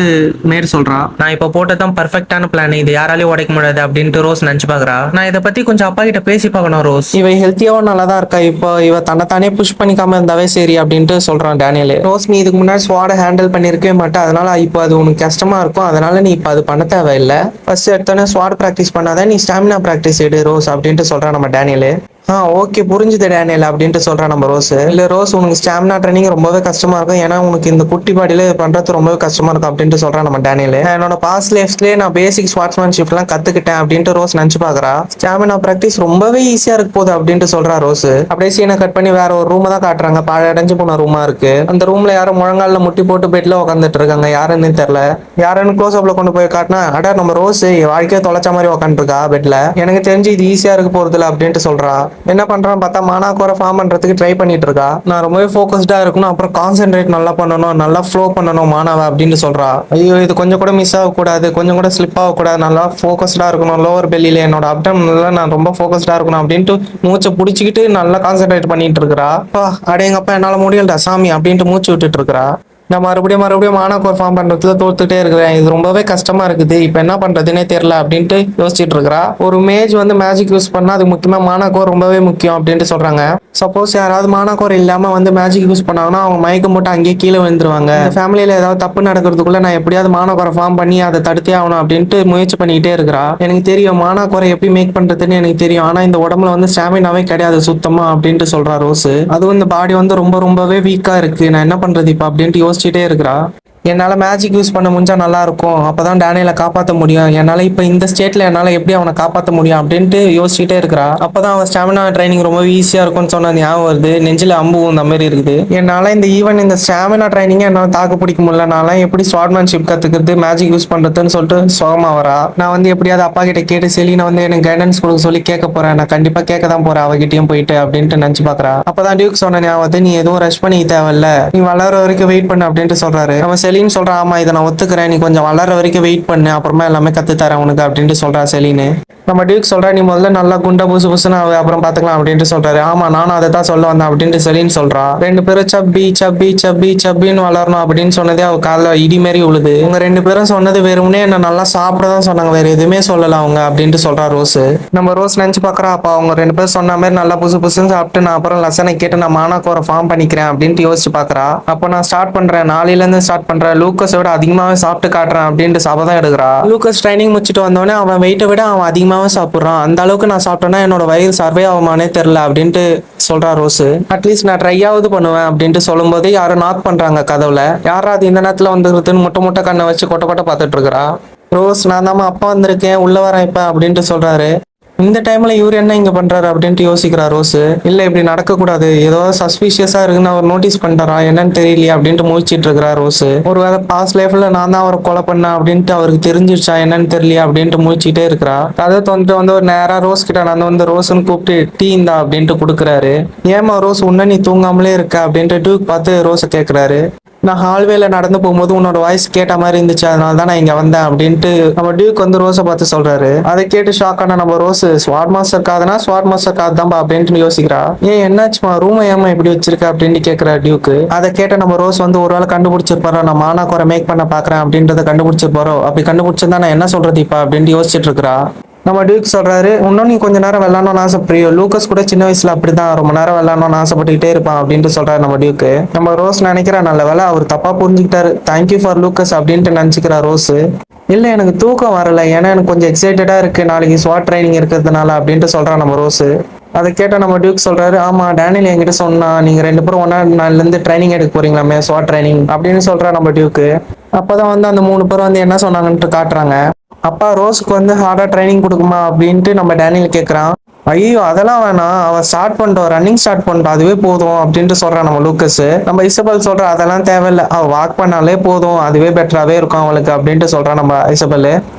மேர் சொல்றா. நான் இப்போ போட்டதான் பர்ஃபெக்டான பிளான், இது யாராலையும் உடைக்க முடியாது அப்படின்ட்டு ரோஸ் நினைச்சு பாக்குறா. நான் இதை பத்தி கொஞ்சம் அப்பா கிட்ட பேசி பார்க்கணும் ரோஸ். இவ ஹெல்த்தியாவும் நல்லா தான் இருக்கா, இப்போ இவ தன்னைத்தானே புஷ் பண்ணிக்காம இருந்தாவே சரி அப்படின்ட்டு சொல்றான் டேனியல். ரோஸ், நீ இதுக்கு முன்னாடி ஸ்வாட ஹேண்டில் பண்ணிருக்கவே மாட்டேன், அதனால இப்போ அது உனக்கு கஷ்டமா இருக்கும், அதனால நீ இப்போ அது பண்ண தேவையில்லை. ஃபர்ஸ்ட் எடுத்தோன்னே ஸ்வாட் ப்ராக்டிஸ் பண்ணாதான் நீ ஸ்டாமினா ப்ராக்டிஸ் எடு ரோஸ் அப்படின்ட்டு சொல்றான் நம்ம டேனியல். ஓகே புரிஞ்சுது டேனியல் அப்படின்ட்டு சொல்றான் நம்ம ரோஸ். இல்ல ரோஸ், உனக்கு ஸ்டாமினா ட்ரைனிங் ரொம்பவே கஷ்டமா இருக்கும், ஏன்னா உனக்கு இந்த குட்டி பாடியில பண்றது ரொம்பவே கஷ்டமா இருக்கும் அப்படின்ட்டு சொல்றான் நம்ம டேனியல். என்னோட பாஸ்ட் லைஃப்ஸ்லயே நான் பேசிக் ஸ்வாட்ஸ்மேன்ஷிப் எல்லாம் கத்துக்கிட்டேன் அப்படின்ட்டு ரோஸ் நினைச்சு பாக்குறா. ஸ்டாமினா பிராக்டிஸ் ரொம்பவே ஈஸியா இருக்கு போகுது அப்படின்ட்டு சொல்றா ரோஸ். அப்படியே சீனை கட் பண்ணி வேற ஒரு ரூம் தான் காட்டுறாங்க. அடைஞ்சு போன ரூமா இருக்கு. அந்த ரூம்ல யாரும் முழங்கால முட்டி போட்டு பெட்ல உட்காந்துட்டு இருக்காங்க. யாருன்னு தெரியல. யாருன்னு க்ளோஸ் அப்ல கொண்டு போய் காட்டினா, அட நம்ம ரோஸ் வாழ்க்கையை தொலைச்ச மாதிரி உட்காந்துருக்கா பெட்ல. எனக்கு தெரிஞ்சு இது ஈஸியா இருக்கு போறதுல அப்படின்ட்டு சொல்றா. என்ன பண்றான் பார்த்தா மானா கோர ஃபார்ம் பண்றதுக்கு ட்ரை பண்ணிட்டு இருக்கா. நான் ரொம்பவே ஃபோக்கஸ்டா இருக்கணும், அப்புறம் கான்சென்ட்ரேட் நல்லா பண்ணணும், நல்லா ஃப்ளோ பண்ணணும் மானாவை அப்படின்னு சொல்றா. ஐயோ, இது கொஞ்சம் கூட மிஸ் ஆகக்கூடாது, கொஞ்சம் கூட ஸ்லிப் ஆகக்கூடாது, நல்லா ஃபோக்கஸ்டா இருக்கணும். லோவர் பெல்லியில என்னோட அப்டம்ல நான் ரொம்ப ஃபோக்கஸ்டா இருக்கணும் அப்படின்ட்டு மூச்சை பிடிச்சிக்கிட்டு நல்லா கான்சென்ட்ரேட் பண்ணிட்டு இருக்கிறா. அடேங்கப்பா என்னால முடியலடா சாமி அப்படின்ட்டு மூச்சு விட்டுட்டு இருக்கிறா. நான் மறுபடியும் மானாக்கோர் ஃபார்ம் பண்றதுல தோத்துட்டே இருக்கிறேன், இது ரொம்பவே கஷ்டமா இருக்குது, இப்போ என்ன பண்றதுன்னே தெரியல அப்படின்ட்டு யோசிச்சுட்டு இருக்கிறா. ஒரு மேஜ் வந்து மேஜிக் யூஸ் பண்ணா அது முக்கியமா மானாக்கோர் ரொம்பவே முக்கியம் அப்படின்ட்டு சொல்றாங்க. சப்போஸ் யாராவது மானாக்கோர் இல்லாம வந்து மேஜிக் யூஸ் பண்ணாங்கன்னா அவங்க மயக்கம் போட்டு அங்கேயே கீழே விழுந்துருவாங்க. ஃபேமிலியில ஏதாவது தப்பு நடக்கிறதுக்குள்ள நான் எப்படியாவது மானாக்கோரை ஃபார்ம் பண்ணி அதை தடுத்தே ஆகணும் அப்படின்ட்டு முயற்சி பண்ணிக்கிட்டே இருக்கிறா. எனக்கு தெரியும் மானாக்கோரை எப்படி மேக் பண்றதுன்னு எனக்கு தெரியும், ஆனா இந்த உடம்புல வந்து ஸ்டாமினாவே கிடையாது சுத்தமா அப்படின்ட்டு சொல்றா ரோஸ். அதுவும் இந்த பாடி வந்து ரொம்பவே வீக்கா இருக்கு, நான் என்ன பண்றது இப்போ அப்படின்ட்டு யோசிச்சுட்டே இருக்கிறா. என்னால் மேஜிக் யூஸ் பண்ண முடிஞ்சா நல்லா இருக்கும், அப்பதான் டேனியலை காப்பாற்ற முடியும், என்னால் இப்போ இந்த ஸ்டேட்ல என்னால் எப்படி அவனை காப்பாற்ற முடியும் அப்படின்ட்டு யோசிச்சுட்டே இருக்கிறா. அப்பதான் அவன் ஸ்டாமினா ட்ரைனிங் ரொம்ப ஈஸியா இருக்கும்னு சொன்ன ஞாபகம் வருது. நெஞ்சில அம்பு அந்த மாதிரி இருக்குது. என்னால் இந்த ஸ்டாமினா ட்ரைனிங்கை என்னால் தாக்கு பிடிக்க முடியல, நான் எப்படி ஸ்வாட்மேன்ஷிப் கத்துக்கிறது மேஜிக் யூஸ் பண்றதுன்னு சொல்லிட்டு சோகமா வரா. நான் வந்து எப்படியாவது அப்பா கிட்ட கேட்டு செலினை வந்து எனக்கு கைடன்ஸ் கொடுக்க சொல்லி கேட்க போறேன், நான் கண்டிப்பா கேட்க தான் போறேன் அவகிட்டயும் போயிட்டு அப்படின்ட்டு நினைச்சு பாக்குறா. அப்பதான் டியூக் சொன்ன ஞாபகம், நீ எதுவும் ரஷ் பண்ணி தேவையில்ல, நீ வளர வரைக்கும் வெயிட் பண்ணு அப்படின்ட்டு சொல்றாரு. அவன் செலின் சொல்றான், ஆமா இதை நான் ஒத்துக்கிறேன், நீ கொஞ்சம் வளர வரைக்கும் வெயிட் பண்ணு, அப்புறமா எல்லாமே கத்து தரேன் உனக்கு அப்படின்ட்டு சொல்றா செலின்னு. நம்ம டியூக் சொல்றா, நீ முதல்ல நல்லா குண்டா புசு புசுன்னு அப்புறம் பாத்துக்கலாம் அப்படின்ட்டு சொல்றாரு. ஆமா நானும் அதை தான் சொல்ல வந்தேன் அப்படின்ட்டு செலின் சொல்றா. ரெண்டு பேரும் சப்பின்னு வளரணும் அப்படின்னு சொன்னதே அவ கால இடி மாதிரி உழுது. உங்க ரெண்டு பேரும் சொன்னது வெறும்னே என்ன நல்லா சாப்பிட தான் சொன்னாங்க, வேற எதுவுமே சொல்லல அவங்க அப்படின்ட்டு சொல்றா ரோஸ். நம்ம ரோஸ் நினைச்சு பாக்குறா, அப்ப அவங்க ரெண்டு பேரும் சொன்ன மாதிரி நல்லா புசு புசுன்னு சாப்பிட்டு நான் அப்புறம் லெசனை கேட்டு நான் மானாக்கோரை ஃபார்ம் பண்ணிக்கிறேன் அப்படின்ட்டு யோசிச்சு பாக்குறா. அப்போ நான் ஸ்டார்ட் பண்றேன், நாளையில இருந்து ஸ்டார்ட் பண்றேன், லூக்கஸை விட அதிகமாவே சாப்பிட்டு காட்டுறேன் அப்படின்ட்டு சபதம் எடுக்கிறா. லூக்கஸ் ட்ரைனிங் முடிச்சுட்டு வந்தோடனே அவன் வெயிட்டை விட அவன் அதிகமாவே சாப்பிட்றான், அந்த அளவுக்கு நான் சாப்பிட்டேன்னா என்னோட வயிறு சர்வே ஆகுமானே தெரியல அப்படின்ட்டு சொல்றா ரோஸ். அட்லீஸ்ட் நான் ட்ரையாவது பண்ணுவேன் அப்படின்ட்டு சொல்லும் போதே யாரும் நாக் பண்றாங்க கதவுல. யாராவது இந்த நேரத்துல வந்துருக்குன்னு முட்டை கண்ணை வச்சு கொட்ட பார்த்துட்டு இருக்கிறா. ரோஸ், நான் தான் அப்பா வந்திருக்கேன் உள்ள வரேன் இப்ப அப்படின்ட்டு சொல்றாரு. இந்த டைம்ல இவர் என்ன இங்க பண்றாரு அப்படின்ட்டு யோசிக்கிறா ரோஸ். இல்ல இப்படி நடக்க கூடாது, ஏதோ சஸ்பீஷியஸா இருக்குன்னு அவர் நோட்டீஸ் பண்ணிட்டாரா என்னன்னு தெரியலையே அப்படின்ட்டு முழிச்சிட்டு இருக்கிறா ரோஸ். ஒருவேளை பாஸ்ட் லைஃப்ல நான் தான் அவரை கொலை பண்ணேன் அப்படின்ட்டு அவருக்கு தெரிஞ்சிருச்சா என்னன்னு தெரியலையே அப்படின்ட்டு முழிச்சிட்டே இருக்கிறா. அதை வந்து ஒரு நேரா ரோஸ் கிட்ட நான் வந்து ரோஸ்ன்னு கூப்பிட்டு டீ இந்தா அப்படின்ட்டு கொடுக்குறாரு. ஏமா ரோஸ் உன்ன நீ தூங்காமலே இருக்க அப்படின்ட்டு டியூக் பார்த்து ரோஸை கேட்கிறாரு. நான் ஹால்வேல நடந்து போகும்போது உன்னோட வாய்ஸ் கேட்ட மாதிரி இருந்துச்சு, அதனால தான் நான் இங்க வந்தேன் அப்படின்ட்டு நம்ம டியூக் வந்து ரோஸை பார்த்து சொல்றாரு. அதை கேட்டு ஷாக் ஆன நம்ம ரோஸ் ஸ்வாட் மாஸ்டர் காதுனா ஸ்வாட் மாஸ்டர் காது தான்பா அப்படின்ட்டு யோசிக்கிறா. ஏன் என்னாச்சுமா ரூம் ஏமா இப்படி வச்சிருக்க அப்படின்னு கேட்கிற டியூக்கு. அதை கேட்ட நம்ம ரோஸ் வந்து ஒரு வேளை கண்டுபிடிச்சிருப்பாரோ, நான் மானா குறை மேக் பண்ண பாக்குறேன் அப்படின்றத கண்டுபிடிச்சிருப்பாரோ, அப்படி கண்டுபிடிச்சிருந்தா நான் என்ன சொல்றது இப்ப அப்படின்ட்டு யோசிச்சுட்டு இருக்கிறா. நம்ம டியூக் சொல்றாரு, இன்னும் நீ கொஞ்ச நேரம் விளாடணும்னு ஆசைப்படுறியோ, லூக்கஸ் கூட சின்ன வயசுல அப்படிதான் ரொம்ப நேரம் விளாடணும்னு ஆசைப்பட்டுக்கிட்டே இருப்பான் அப்படின்ட்டு சொல்றாரு நம்ம டியூக்கு. நம்ம ரோஸ் நினைக்கிறா நல்ல வேலை அவர் தப்பா புரிஞ்சுக்கிட்டாரு, தேங்க்யூ ஃபார் லூக்கஸ் அப்படின்ட்டு நினைச்சுக்கிறா ரோஸ். இல்ல எனக்கு தூக்கம் வரல, ஏன்னா எனக்கு கொஞ்சம் எக்ஸைட்டடா இருக்கு நாளைக்கு ஸ்வாட் ட்ரைனிங் இருக்கிறதுனால அப்படின்ட்டு சொல்றான் நம்ம ரோஸ். அதை கேட்ட நம்ம டியூக் சொல்றாரு, ஆமா டேனியல் என்கிட்ட சொன்னா நீங்க 2 பேரும் ஒன்னா நாள்ல இருந்து ட்ரைனிங் எடுக்க போறீங்களாமே ஸ்வாட் ட்ரைனிங் அப்படின்னு சொல்றா நம்ம டியூக்கு. அப்பதான் வந்து அந்த 3 பேரும் வந்து என்ன சொன்னாங்கன்ட்டு காட்டுறாங்க. அப்பா ரோஸுக்கு வந்து ஹார்டா ட்ரைனிங் கொடுக்குமா அப்படின்ட்டு நம்ம டேனியல் கேட்குறான். ஐயோ அதெல்லாம் வேணாம், அவ ஸ்டார்ட் பண்ணிட்டோம், ரன்னிங் ஸ்டார்ட் பண்ணிட்டோம், அதுவே போதும் அப்படின்ட்டு சொல்றான் நம்ம லூக்கஸ். நம்ம இசபெல் சொல்ற அதெல்லாம் தேவையில்லை, அவ வாக் பண்ணாலே போதும், அதுவே பெட்டராகவே இருக்கும் அவளுக்கு அப்படின்ட்டு சொல்றான் நம்ம இசபெல்.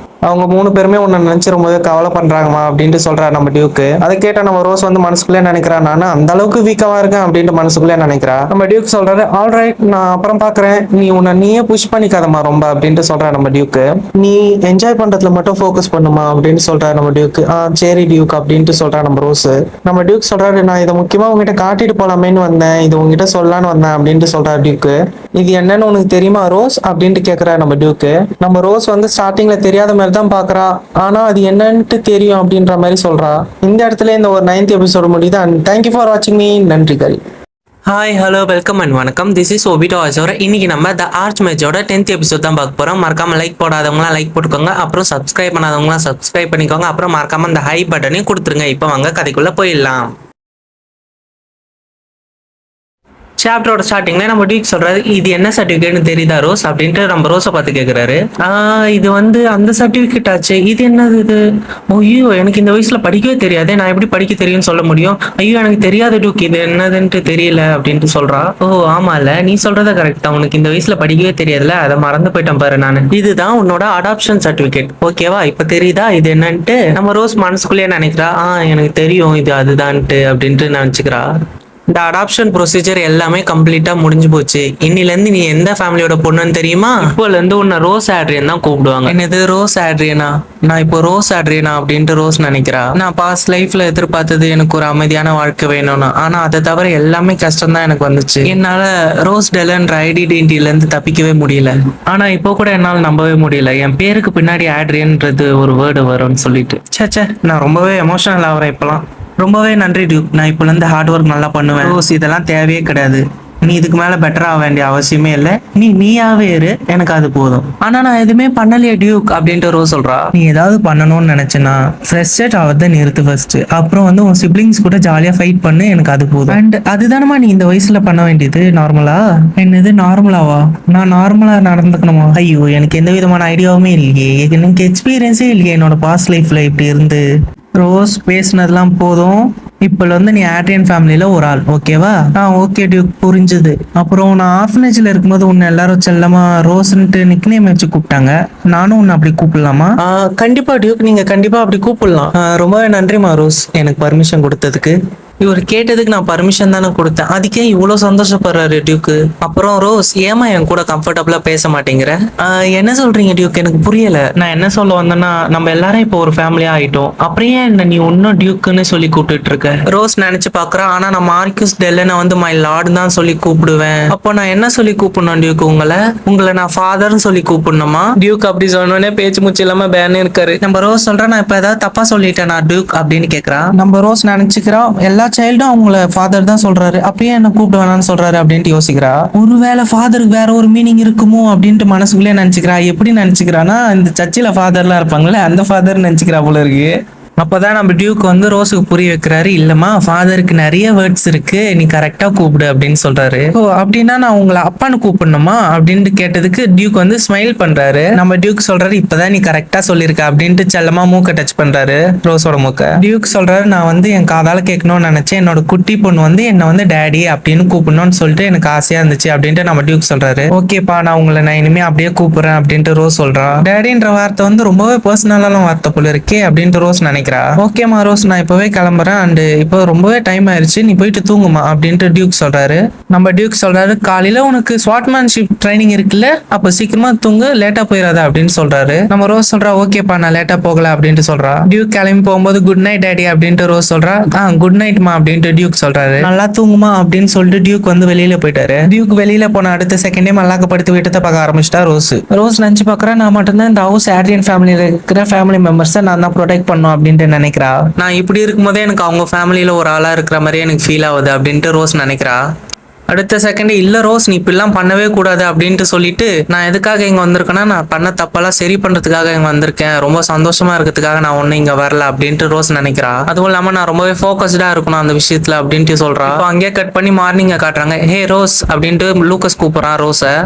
அவங்க 3 பேருமே உன்னை நினைச்சிரும் போது கவலை பண்றாங்கம்மா அப்படின்ட்டு சொல்றாரு நம்ம டியூக்கு. அதை கேட்ட நம்ம ரோஸ் வந்து மனசுக்குள்ளே நினைக்கிறா, நானு அந்த அளவுக்கு வீக்காவா இருக்கேன் அப்படின்ட்டு மனசுக்குள்ளே நினைக்கிறா. நம்ம டியூக் சொல்றாரு, ஆல்ரைட் நான் அப்புறம் பாக்குறேன், நீயே புஷ் பண்ணிக்காதம்மா ரொம்ப அப்படின்ட்டு சொல்றா நம்ம டியூக்கு. நீ என்ஜாய் பண்றதுல மட்டும் ஃபோக்கஸ் பண்ணுமா அப்படின்னு சொல்றாரு நம்ம டியூக்கு. சரி டியூக் அப்படின்ட்டு சொல்றா நம்ம ரோஸ். நம்ம டியூக் சொல்றாரு, நான் இதை முக்கியமா உங்ககிட்ட காட்டிட்டு போலாமேன்னு வந்தேன், இது உங்ககிட்ட சொல்லலான்னு வந்தேன் அப்படின்ட்டு சொல்றாரு டியூக்கு. இது என்னன்னு உனக்கு தெரியுமா ரோஸ் அப்படின்ட்டு கேட்கிறா நம்ம டியூக்கு. நம்ம ரோஸ் வந்து ஸ்டார்டிங்ல தெரியாத மாதிரி தான் பாக்குறா, ஆனா அது என்னன்ட்டு தெரியும் அப்படின்ற மாதிரி சொல்றா. இந்த இடத்துல இந்த ஒரு 9th எபிசோடு முடியுது. அண்ட் தேங்க்யூ ஃபார் வாட்சிங் மீ. நன்றிகள். ஹாய் ஹலோ வெல்கம் அண்ட் வணக்கம். திஸ் இஸ் ஒபிட்டோ ஆசோர. இன்னைக்கு நம்ம த ஆர்ச் மேட்சோட 10th எபிசோட் தான் பார்க்க போறோம். மறக்காம லைக் போடாதவங்களாம் லைக் போட்டுக்கோங்க, அப்புறம் சப்ஸ்கிரைப் பண்ணாதவங்களாம் சப்ஸ்கிரைப் பண்ணிக்கோங்க, அப்புறம் மறக்காம அந்த ஹை பட்டனையும் கொடுத்துருங்க. இப்போ வாங்க கதைக்குள்ள போயிடலாம். சாப்டரோட ஸ்டார்டிங்ல நம்ம டியூக் சொல்றாரு, இது என்ன சர்டிபிகேட்னு தெரியுதா ரோஸ் அப்படின்ட்டு நம்ம ரோஸை பார்த்து கேட்கிறாரு. இது வந்து அந்த சர்டிபிகேட் ஆச்சு, இது என்னது இது? ஐயோ எனக்கு இந்த வயசுல படிக்கவே தெரியாது, நான் எப்படி படிக்க தெரியும்னு சொல்ல முடியும்? ஐயோ எனக்கு தெரியாத டியூக், இது என்னதுன்ட்டு தெரியல அப்படின்ட்டு சொல்றா. ஓ ஆமா இல்ல, நீ சொல்றத கரெக்ட் தான், உனக்கு இந்த வயசுல படிக்கவே தெரியாதுல, அதை மறந்து போயிட்டேன் பாரு நானு. இதுதான் உன்னோட அடாப்ஷன் சர்டிபிகேட், ஓகேவா? இப்ப தெரியுதா இது என்னன்ட்டு? நம்ம ரோஸ் மனசுக்குள்ளேயே நினைக்கிறா, எனக்கு தெரியும் இது அதுதான்ட்டு அப்படின்ட்டு நினைச்சுக்கிறா. இந்த அடாப்ஷன் ப்ரொசீஜர் எல்லாமே கம்ப்ளீட்டா முடிஞ்சு போச்சு. இன்னிலேருந்து நீ எந்த ஃபேமிலியோட பொண்ணுன்னு தெரியுமா? இப்போல இருந்து உன்னை ரோஸ் ஆட்ரியன் தான் கூப்பிடுவாங்க. என்னது ரோஸ் ஆட்ரியனா? நான் இப்போ ரோஸ் ஆட்ரியனா அப்படின்ட்டு ரோஸ் நினைக்கிறா. நான் பாஸ்ட் லைஃப்ல எதிர்பார்த்தது எனக்கு ஒரு அமைதியான வாழ்க்கை வேணும்னு, ஆனா அதை தவிர எல்லாமே கஷ்டம் தான் எனக்கு வந்துச்சு. என்னால ரோஸ் டெலன்ற ஐடென்டிட்டில இருந்து தப்பிக்கவே முடியல. ஆனா இப்போ கூட என்னால் நம்பவே முடியல, என் பேருக்கு பின்னாடி ஆட்ரியன்றது ஒரு வேர்டு வரும்னு சொல்லிட்டு. சேச்சே, நான் ரொம்பவே எமோஷனல் ஆகிறேன் இப்பெல்லாம். ரொம்பவே நன்றி டியூக், நான் இப்போல இருந்து ஹார்ட் ஒர்க் நல்லா பண்ணுவேன். ரோஸ் இதெல்லாம் தேவையே கிடையாது, நீ இதுக்கு மேல பெட்டர் ஆக வேண்டிய அவசியமே இல்லை, நீயாவே இரு, எனக்கு அது போதும். ஆனா நான் எதுவுமே பண்ணலையே டியூக் அப்படின்ட்டு ரோஸ் சொல்றா. நீ ஏதாவது பண்ணணும்னு நினைச்சேன்னா ஃப்ரெஸ்ட்ரேட் ஆகிறத நிறுத்து ஃபர்ஸ்ட், அப்புறம் வந்து உன் சிப்ளிங்ஸ் கூட ஜாலியா ஃபைட் பண்ணு, எனக்கு அது போதும். அண்ட் அதுதானமா நீ இந்த வயசுல பண்ண வேண்டியது. நார்மலா? என்னது நார்மலாவா? நான் நார்மலா நடந்துக்கணுமா? ஐயோ எனக்கு எந்த விதமான ஐடியாவுமே இல்லையே, எனக்கு எக்ஸ்பீரியன்ஸே இல்லையே என்னோட பாஸ்ட் லைஃப்ல இப்படி இருந்து. ரோஸ் பேசினதெல்லாம் போதும், இப்போல வந்து நீ ஆட்ரியன் ஃபேமிலியில ஒரு ஆள், ஓகேவா? ஓகே டியூக், புரிஞ்சுது. அப்புறம் நான் ஆர்ஃபனேஜ்ல இருக்கும்போது உன்னை எல்லாரும் செல்லமா ரோஸ்ன்ட்டு நிக்நேம் வச்சு கூப்பிட்டாங்க, நானும் உன்னை அப்படி கூப்பிடலாமா? கண்டிப்பா டியூக், நீங்க கண்டிப்பா அப்படி கூப்பிடலாம். ரொம்பவே நன்றிமா ரோஸ் எனக்கு பர்மிஷன் கொடுத்ததுக்கு. இவர் கேட்டதுக்கு நான் பர்மிஷன் தானே கொடுத்தேன், அதுக்கே இவ்வளவு சந்தோஷப்படுறாரு டியூக்கு. அப்புறம் ரோஸ் ஏமா என் கூட கம்ஃபர்டபுளா பேச மாட்டேங்கிற? என்ன சொல்றீங்க டியூக், எனக்கு புரியல. நான் என்ன சொல்ல வந்தேன்னா, நம்ம எல்லாரும் இப்போ ஒரு ஃபேமிலியா ஆயிட்டோம், அப்புறம் ஏன் என்ன நீ ஒன்னும் டியூக்குன்னு சொல்லி கூப்பிட்டு இருக்க? ரோஸ் நினைச்சு பாக்குறா, ஆனா நான் மார்க்யூஸ் டெல்லனை வந்து மை லார்டு தான் சொல்லி கூப்பிடுவேன். அப்போ நான் என்ன சொல்லி கூப்பிடணும் டியூக்? உங்களை நான் ஃபாதர்னு சொல்லி கூப்பிடணுமா? டியூக் அப்படி சொன்னோடனே பேச்சு மூச்சு இல்லாம பேன் இருக்காரு. நம்ம ரோஸ் சொல்றேன், நான் இப்ப ஏதாவது தப்பா சொல்லிட்டேன் நான் டியூக் அப்படின்னு கேக்குறா. நம்ம ரோஸ் நினைச்சுக்கிறோம், எல்லா சைல்டும் அவங்கள ஃபாதர் தான் சொல்றாரு, அப்படியே என்ன கூப்பிட வேணாம்னு சொல்றாரு அப்படின்ட்டு யோசிக்கிறா. ஒருவேளை ஃபாதருக்கு வேற ஒரு மீனிங் இருக்குமோ அப்படின்ட்டு மனசுக்குள்ளே நினைச்சுக்கிறா. எப்படி நினைச்சுக்கிறான்னா, இந்த சர்ச்சில் ஃபாதர்லாம் இருப்பாங்களே அந்த ஃபாதர் நினைச்சுக்கிறா போல இருக்கு. அப்பதான் நம்ம டியூக் வந்து ரோஸுக்கு புரிய வைக்கிறாரு, இல்லம்மா ஃபாதருக்கு நிறைய வேர்ட்ஸ் இருக்கு, நீ கரெக்டா கூப்பிடு அப்படின்னு சொல்றாரு. ஓ அப்படின்னா நான் உங்களை அப்பான்னு கூப்பிடணுமா அப்படின்ட்டு கேட்டதுக்கு டியூக் வந்து ஸ்மைல் பண்றாரு. நம்ம டியூக் சொல்றாரு, இப்பதான் நீ கரெக்டா சொல்லியிருக்க அப்படின்ட்டு செல்லமா மூக்க டச் பண்றாரு ரோஸோட மூக்க. டியூக் சொல்றாரு, நான் வந்து என் காதால கேட்கணும்னு நினைச்சேன், என்னோட குட்டி பொண்ணு வந்து என்ன வந்து டேடி அப்படின்னு கூப்பிடணும்னு சொல்லிட்டு எனக்கு ஆசையா இருந்துச்சு அப்படின்ட்டு நம்ம டியூக் சொல்றாரு. ஓகேப்பா, நான் இனிமே அப்படியே கூப்பிடுறேன் அப்படின்ட்டு ரோஸ் சொல்றா. டேடின்ற வார்த்தை வந்து ரொம்பவே பர்சனலான வார்த்தை போல இருக்கே அப்படின்ட்டு ரோஸ் நினைக்கிறேன். நினைக்கிறா. ஓகேமா ரோஸ், நான் இப்பவே கிளம்புறேன் அண்ட் இப்போ ரொம்பவே டைம் ஆயிருச்சு, நீ போயிட்டு தூங்குமா அப்படின்ட்டு டியூக் சொல்றாரு. நம்ம டியூக் சொல்றாரு, காலையில உனக்கு ஸ்வாட்மேன்ஷிப் ட்ரைனிங் இருக்குல்ல, அப்ப சீக்கிரமா தூங்கு, லேட்டா போயிடாத அப்படின்னு சொல்றாரு. நம்ம ரோஸ் சொல்றா, ஓகேப்பா நான் லேட்டா போகல அப்படின்ட்டு சொல்றா. டியூக் கிளம்பி போகும்போது குட் நைட் டேடி அப்படின்ட்டு ரோஸ் சொல்றா. குட் நைட்மா அப்படின்ட்டு டியூக் சொல்றாரு. நல்லா தூங்குமா அப்படின்னு சொல்லிட்டு டியூக் வந்து வெளியில போயிட்டாரு. டியூக் வெளியில போன அடுத்த செகண்டே மல்லாக்க படுத்து வீட்டத்தை பார்க்க ஆரம்பிச்சிட்டா ரோஸ். ரோஸ் நினைச்சு பாக்குறேன், நான் மட்டும்தான் இந்த ஹவுஸ் ஆட்ரியன் ஃபேமிலியில இருக்கிற ஃபேமிலி மெம்பர்ஸை நான் தான் ப்ரொடெக்ட் பண்ணும் அப்படின்ட்டு நினைக்கிறா. நான் இப்படி இருக்கும்போதே எனக்கு அவங்க ஃபேமிலியில ஒரு ஆளா இருக்கிற மாதிரியே எனக்கு ஃபீல் ஆகுது அப்படின்ட்டு ரோஸ் நினைக்கிறா. அடுத்த செகண்ட், இல்ல ரோஸ் நீ இப்படிலாம் பண்ணவே கூடாது அப்படின்ட்டு சொல்லிட்டு, நான் எதுக்காக இங்க வந்திருக்கேன்னா நான் பண்ண தப்பெல்லாம் சரி பண்றதுக்காக இங்க வந்திருக்கேன், ரொம்ப சந்தோஷமா இருக்கிறதுக்காக நான் ஒன்னும் இங்க வரல அப்படின்ட்டு ரோஸ் நினைக்கிறா. அதுவும் இல்லாம நான் ரொம்பவே ஃபோக்கஸ்டா இருக்கணும் அந்த விஷயத்துல அப்படின்ட்டு சொல்றா. அங்கேயே கட் பண்ணி மார்னிங்க காட்டுறாங்க. ஹே ரோஸ் அப்படின்ட்டு லூக்கஸ் கூப்பிடுறான் ரோஸை.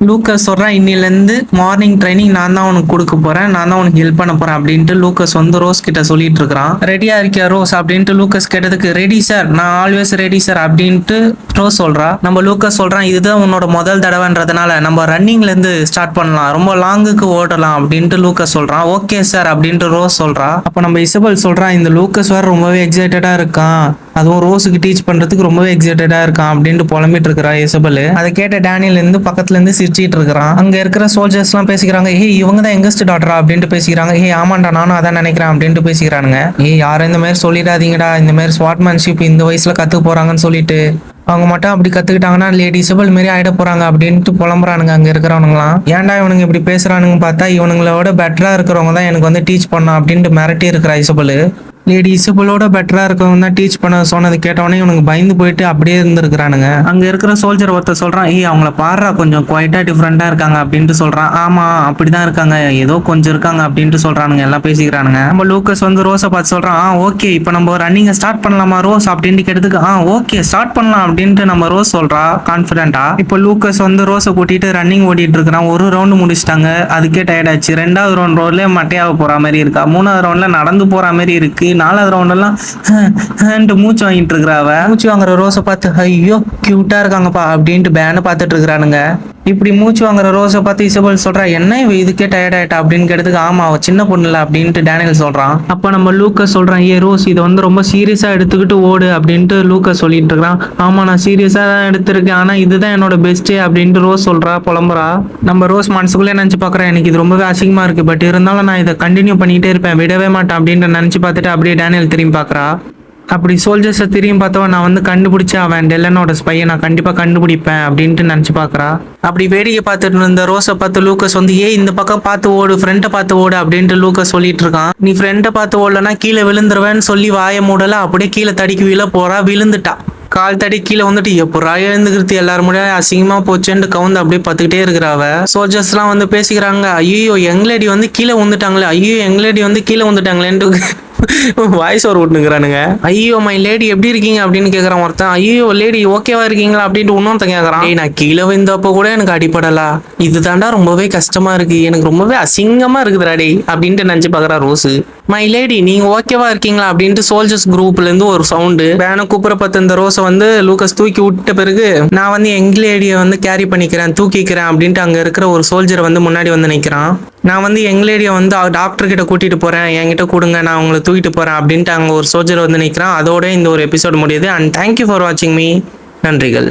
லூக்கஸ் சொல்றான், இன்னிலேருந்து மார்னிங் ட்ரைனிங் நான் தான் உனக்கு கொடுக்க போறேன், நான் தான் உனக்கு ஹெல்ப் பண்ண போறேன் அப்படின்ட்டு லூக்கஸ் வந்து ரோஸ் கிட்ட சொல்லிட்டு இருக்கிறான். ரெடியா இருக்கியா ரோஸ் அப்படின்ட்டு லூக்கஸ் கேட்டதுக்கு, ரெடி சார், நான் ஆல்வேஸ் ரெடி சார் அப்படின்ட்டு ரோஸ் சொல்றா. நம்ம லூக்கஸ் சொல்றான், இதுதான் உன்னோட முதல் தடவைன்றதுனால நம்ம ரன்னிங்ல இருந்து ஸ்டார்ட் பண்ணலாம், ரொம்ப லாங்குக்கு ஓடலாம் அப்படின்ட்டு லூக்கஸ் சொல்றான். ஓகே சார் அப்படின்ட்டு ரோஸ் சொல்றா. அப்ப நம்ம இசபெல் சொல்றான், இந்த லூக்கஸ் வேற ரொம்பவே எக்ஸைட்டடா இருக்கான், அதுவும் ரோஸுக்கு டீச் பண்றதுக்கு ரொம்பவே எக்ஸைட்டடா இருக்கான் அப்படின்ட்டு புலம்பிட்டு இருக்கிறா இசபெல். அதை கேட்ட டேனியல் இருந்து பக்கத்துல இருந்து சிரிச்சிட்டு இருக்கிறான். அங்க இருக்கிற சோல்ஜர்ஸ் எல்லாம் பேசிக்கிறாங்க, ஹே இவங்க தான் யங்கஸ்ட் டாட்டரா அப்படின்ட்டு பேசிக்கிறாங்க. ஹே ஆமாண்டா நானும் அதான் நினைக்கிறேன் அப்படின்ட்டு பேசிக்கிறானுங்க. யாரும் இந்த மாதிரி சொல்லிடாதீங்கடா, இந்த மாதிரி ஸ்வாட்மேன்ஷிப் இந்த வயசுல கத்துக்க போறாங்கன்னு சொல்லிட்டு, அவங்க மட்டும் அப்படி கத்துக்கிட்டாங்கன்னா லேடி இசபெல் மாரி ஆயிட போறாங்க அப்படின்ட்டு புலம்புறானுங்க அங்க இருக்கிறவனுங்களாம். ஏன்டா இவனுங்க இப்படி பேசுறானுங்க பார்த்தா இவனுங்களோட பெட்டரா இருக்கிறவங்க தான் எனக்கு வந்து டீச் பண்ணா அப்படின்ட்டு மிரட்டி இருக்கிறா இசபெல். லேடி இசபெலோட பெட்டரா இருக்கவங்க தான் டீச் பண்ண சொன்னது கேட்டவொடனே இவனுக்கு பயந்து போயிட்டு அப்படியே இருந்திருக்கிறானுங்க. அங்க இருக்கிற சோல்ஜர் ஒருத்தர் சொல்றான், அவங்கள பாடுறா கொஞ்சம் குவைட்டா டிஃப்ரெண்டா இருக்காங்க அப்படின்ட்டு சொல்றான். ஆமா அப்படிதான் இருக்காங்க, ஏதோ கொஞ்சம் இருக்காங்க அப்படின்ட்டு சொல்றானுங்க, எல்லாம் பேசிக்கிறானுங்க. நம்ம லூக்கஸ் வந்து ரோஸை பார்த்து சொல்றான், ஓகே இப்போ நம்ம ரன்னிங்க ஸ்டார்ட் பண்ணலாமா ரோஸ் அப்படின்ட்டு கேட்டதுக்கு, ஓகே ஸ்டார்ட் பண்ணலாம் அப்படின்ட்டு நம்ம ரோஸ் சொல்றா கான்ஃபிடென்ட்டா. இப்போ லூக்கஸ் வந்து ரோஸை கூட்டிட்டு ரன்னிங் ஓடிட்டு இருக்கிறான். ஒரு ரவுண்டு முடிச்சிட்டாங்க, அதுக்கே டயர்ட் ஆச்சு. ரெண்டாவது ரவுண்ட்ல மட்டையாக போற மாதிரி இருக்கா, மூணாவது ரவுண்ட்ல நடந்து போற மாதிரி இருக்கு, நாலாவது ரவுண்டெல்லாம் மூச்சு வாங்கிட்டு இருக்கிறாவ. மூச்சு வாங்குற ரோஸை பார்த்து, ஐயோ கியூட்டா இருக்காங்கப்பா அப்படின்ட்டு பேனை பார்த்துட்டு இருக்கிறானுங்க. இப்படி மூச்சு வாங்குற ரோஸை பார்த்து இசபெல் சொல்றா, என்ன இவ இதுக்கே டயர்ட் ஆயிட்டா அப்படின்னு கேட்டதுக்கு, ஆமா அவ சின்ன பொண்ணுல அப்படின்ட்டு டேனியல் சொல்றான். அப்ப நம்ம லூக்கஸ் சொல்றான், ரோஸ் இதை வந்து ரொம்ப சீரியஸா எடுத்துக்கிட்டு ஓடு அப்படின்ட்டு லூக்கஸ் சொல்லிட்டு இருக்கான். ஆமா நான் சீரியஸா தான் எடுத்திருக்கேன், ஆனா இதுதான் என்னோட பெஸ்ட் அப்படின்ட்டு ரோஸ் சொல்றா புலம்புறா. நம்ம ரோஸ் மனசுக்குள்ளே நினைச்சு பாக்குறேன், எனக்கு இது ரொம்பவே அசிங்கமா இருக்கு, பட் இருந்தாலும் நான் இதை கண்டினியூ பண்ணிட்டே இருப்பேன், விடவே மாட்டேன் அப்படின்ட்டு நினைச்சு பார்த்துட்டு அப்படியே டேனியல் திரும்பி பாக்குறா. அப்படி சோல்ஜர்ஸை திரும்பி பார்த்தவன், நான் வந்து கண்டுபிடிச்சேன், அவன் டெல்லனோட ஸ்பையை நான் கண்டிப்பா கண்டுபிடிப்பேன் அப்படின்ட்டு நினைச்சு பாக்குறா. அப்படி வேடிக்கை பார்த்துட்டு இருந்த ரோஸை பார்த்து லூக்கஸ் வந்து, இந்த பக்கம் பார்த்து ஓடு, ஃப்ரெண்டை பார்த்து ஓடு அப்படின்ட்டு லூக்கஸ் சொல்லிட்டு இருக்கான். நீ ஃப்ரெண்டை பார்த்து ஓடலன்னா கீழே விழுந்துருவேன்னு சொல்லி வாய மூடல, அப்படியே கீழே தடிக்கு விழ போறா, விழுந்துட்டா. கால் தடி கீழே வந்துட்டு எப்படா எழுந்துக்கிறது, எல்லாரும் முடியாது அசிங்கமா போச்சுன்னு கவுந்து அப்படியே பார்த்துக்கிட்டே இருக்கிறாவ. சோல்ஜர்ஸ் எல்லாம் வந்து பேசிக்கிறாங்க, ஐயோ எங்லேடி வந்து கீழே வந்துட்டாங்களே, ஐயோ எங்லேடி வந்து கீழே வந்துட்டாங்களேன்ட்டு வாய்ஸ் ஓவர் விட்டுக்கிறானுங்க. ஐயோ மை லேடி எப்படி இருக்கீங்க அப்படின்னு கேட்கறான் ஒருத்தன். ஐயோ லேடி ஓகேவா இருக்கீங்களா அப்படின்ட்டு இன்னொருத்தன் கேட்கறான். நான் கீழே விழுந்தப்போ கூட எனக்கு அடிப்படலா, இது தாண்டா ரொம்பவே கஷ்டமா இருக்கு, எனக்கு ரொம்பவே அசிங்கமா இருக்குதுடா டே அப்படின்ட்டு நினைச்சு பாக்குறா ரோஸு. மை லேடி நீங்க ஓகேவா இருக்கீங்களா அப்படின்ட்டு சோல்ஜர்ஸ் குரூப்ல இருந்து ஒரு சவுண்டு. பேனை கூப்பிட பார்த்த இந்த ரோஸை வந்து லூக்கஸ் தூக்கி விட்ட பிறகு, நான் வந்து எங்க லேடியை வந்து கேரி பண்ணிக்கிறேன் தூக்கிக்கிறேன் அப்படின்ட்டு அங்க இருக்கிற ஒரு சோல்ஜரை வந்து முன்னாடி வந்து நிக்கிறான். நான் வந்து எங்க லேடியை வந்து டாக்டர் கிட்ட கூட்டிட்டு போறேன், என்கிட்ட கொடுங்க நான் உங்களை தூக்கிட்டு போறேன் அப்படின்ட்டு அங்க ஒரு சோல்ஜர் வந்து நிக்கிறான். அதோட இந்த ஒரு எபிசோட் முடியுது. அண்ட் தேங்க்யூ ஃபார் வாட்சிங் மீ. நன்றிகள்.